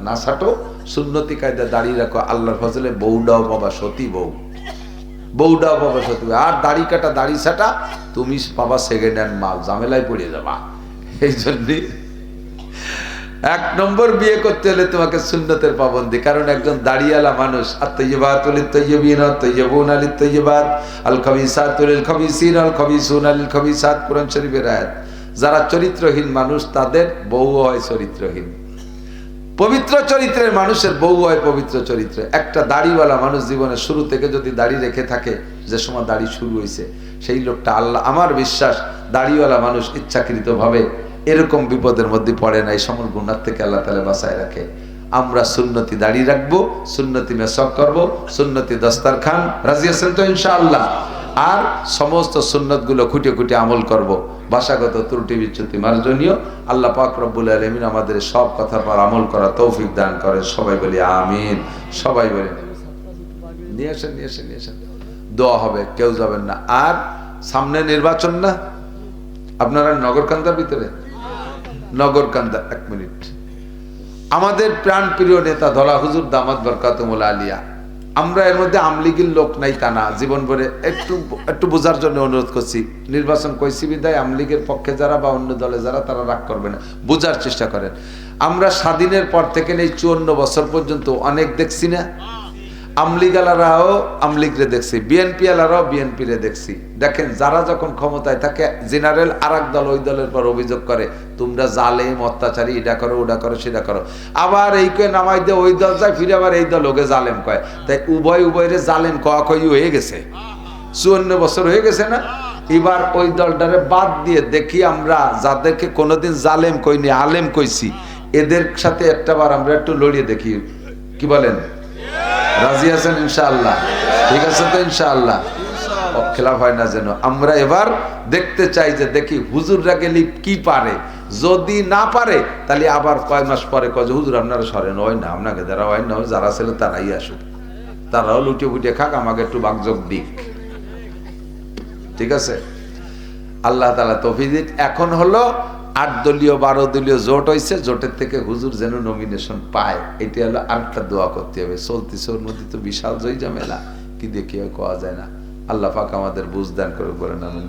না ছাটো, সুন্নতি কায়দা দাড়ি রাখো, আল্লাহর ফজলে বউডাও পাবা সতী বউ, বউডাও পাবা সতী বউ। আর দাড়ি কাটা দাড়ি ছাটা তুমি পাবা সেকেন্ড হ্যান্ড মাল, ঝামেলায় পড়ে যাবা। এই জন্যে এক নম্বর বিয়ে করতে হলে তোমাকে সুন্নতের পাবন্দি। কারণ একজন দাড়িওয়ালা মানুষ, আত-তাইয়্যিবাতুল লিত-তাইয়্যিবিন ওয়াত-তাইয়্যিবুনা লিত-তাইয়্যিবাত আল-খাবিসাতু লিল-খাবিসিন ওয়াল-খাবিসুনা লিল-খাবিসাত। কোরআন শরীফের আয়াত। যারা চরিত্রহীন মানুষ তাদের বউ হয় চরিত্রহীন, পবিত্র চরিত্রের মানুষের বউ হয় পবিত্র চরিত্রে। একটা দাড়িওয়ালা মানুষ জীবনের শুরু থেকে যদি দাড়ি রেখে থাকে, যে সময় দাড়ি শুরু হয়েছে, সেই লোকটা আল্লাহ, আমার বিশ্বাস দাড়িওয়ালা মানুষ ইচ্ছাকৃতভাবে এরকম বিপদের মধ্যে পড়ে না। এই সমল গুনাহ থেকে আল্লাহ তাআলা বাঁচায় রাখে। আমরা সুন্নতি দাড়ি রাখবো, সুন্নতি মেসক করবো, সুন্নতি দস্তারখান, রাজি আছেন তো ইনশাআল্লাহ? আর সমস্ত সুন্নত গুলো খুঁটে খুঁটে আমল করব। ভাষাগত ত্রুটি বিচ্যুতি মার্জনীয়। আল্লাহ পাক রব্বুল আলামিন আমাদের সব কথার পর আমল করা তৌফিক দান করেন। সবাই বলি আমিন। সবাই বলি নিয়ে আসেন, নিয়ে আসেন, নিয়ে আসেন, দোয়া হবে, কেউ যাবেন না। আর সামনে নির্বাচন না, আপনারা নগরকান্দার ভিতরে, নগরকান্দা, এক মিনিট। আমাদের প্রাণ প্রিয় নেতা ধলা হুজুর দামাত বরকাতুল আলিয়া, আমরা এর মধ্যে আমলিগের লোক নাই তা না, জীবন ভরে একটু একটু বোঝার জন্য অনুরোধ করছি। নির্বাচন কইছি বিদায় আমলিগের পক্ষে যারা বা অন্য দলে যারা, তারা রাগ করবে না, বোঝার চেষ্টা করেন। আমরা স্বাধীনের পর থেকে এই 54 বছর পর্যন্ত অনেক দেখছি না, আমলিগালারাও আমলিগরে দেখছি, বিএনপি আলারাও বিএনপি রে দেখছি। দেখেন, যারা যখন ক্ষমতায় থাকে জেনারেল আর এক দল ওই দলের পর অভিযোগ করে তোমরা জালেম, অত্যাচারী, এটা করো, ওটা করো, সেটা করো। আবার এই কয়ে নামাই দিয়ে ওই দল যায়, ফিরে আবার এই দল ওকে জালেম কয়। তাই উভয়ের জালেম কয়া কই হয়ে গেছে, 54 বছর হয়ে গেছে না। এবার ওই দলটারে বাদ দিয়ে দেখি আমরা যাদেরকে কোনোদিন জালেম কইনি আলেম কইছি, এদের সাথে একটাবার আমরা একটু লড়িয়ে দেখি, কি বলেন? রাজি আছেন ইনশাআল্লাহ? ঠিক আছে তো ইনশাআল্লাহ? খেলাফ হয় না যেন। আমরা এবার দেখতে চাই যে দেখি হুজুররা গেলি কি পারে, যদি না পারে তাহলে আবার কয় মাস পরে কয় যে হুজুর আপনারা সরেন, হয় না আপনাকে যারা হয় না, যারা ছিল তারাই আসুক, তারাও লুটিয়ে ফুটিয়ে খাক, আমাকে একটু বাগযোগ দিক। ঠিক আছে? আল্লাহ তাআলা তৌফিক দিক। এখন হলো 8 দলীয় 12 দলীয় জোট হয়েছে, জোটের থেকে হুজুর যেন নমিনেশন পায়, এটা হলো আরেকটা দোয়া করতে হবে। চলতেছে ওর মধ্যে তো বিশাল জয় ঝামেলা, কি দেখি কোয়া যায় না। আল্লাহ পাক আমাদের বুঝ দান করে, বলেন আমিন।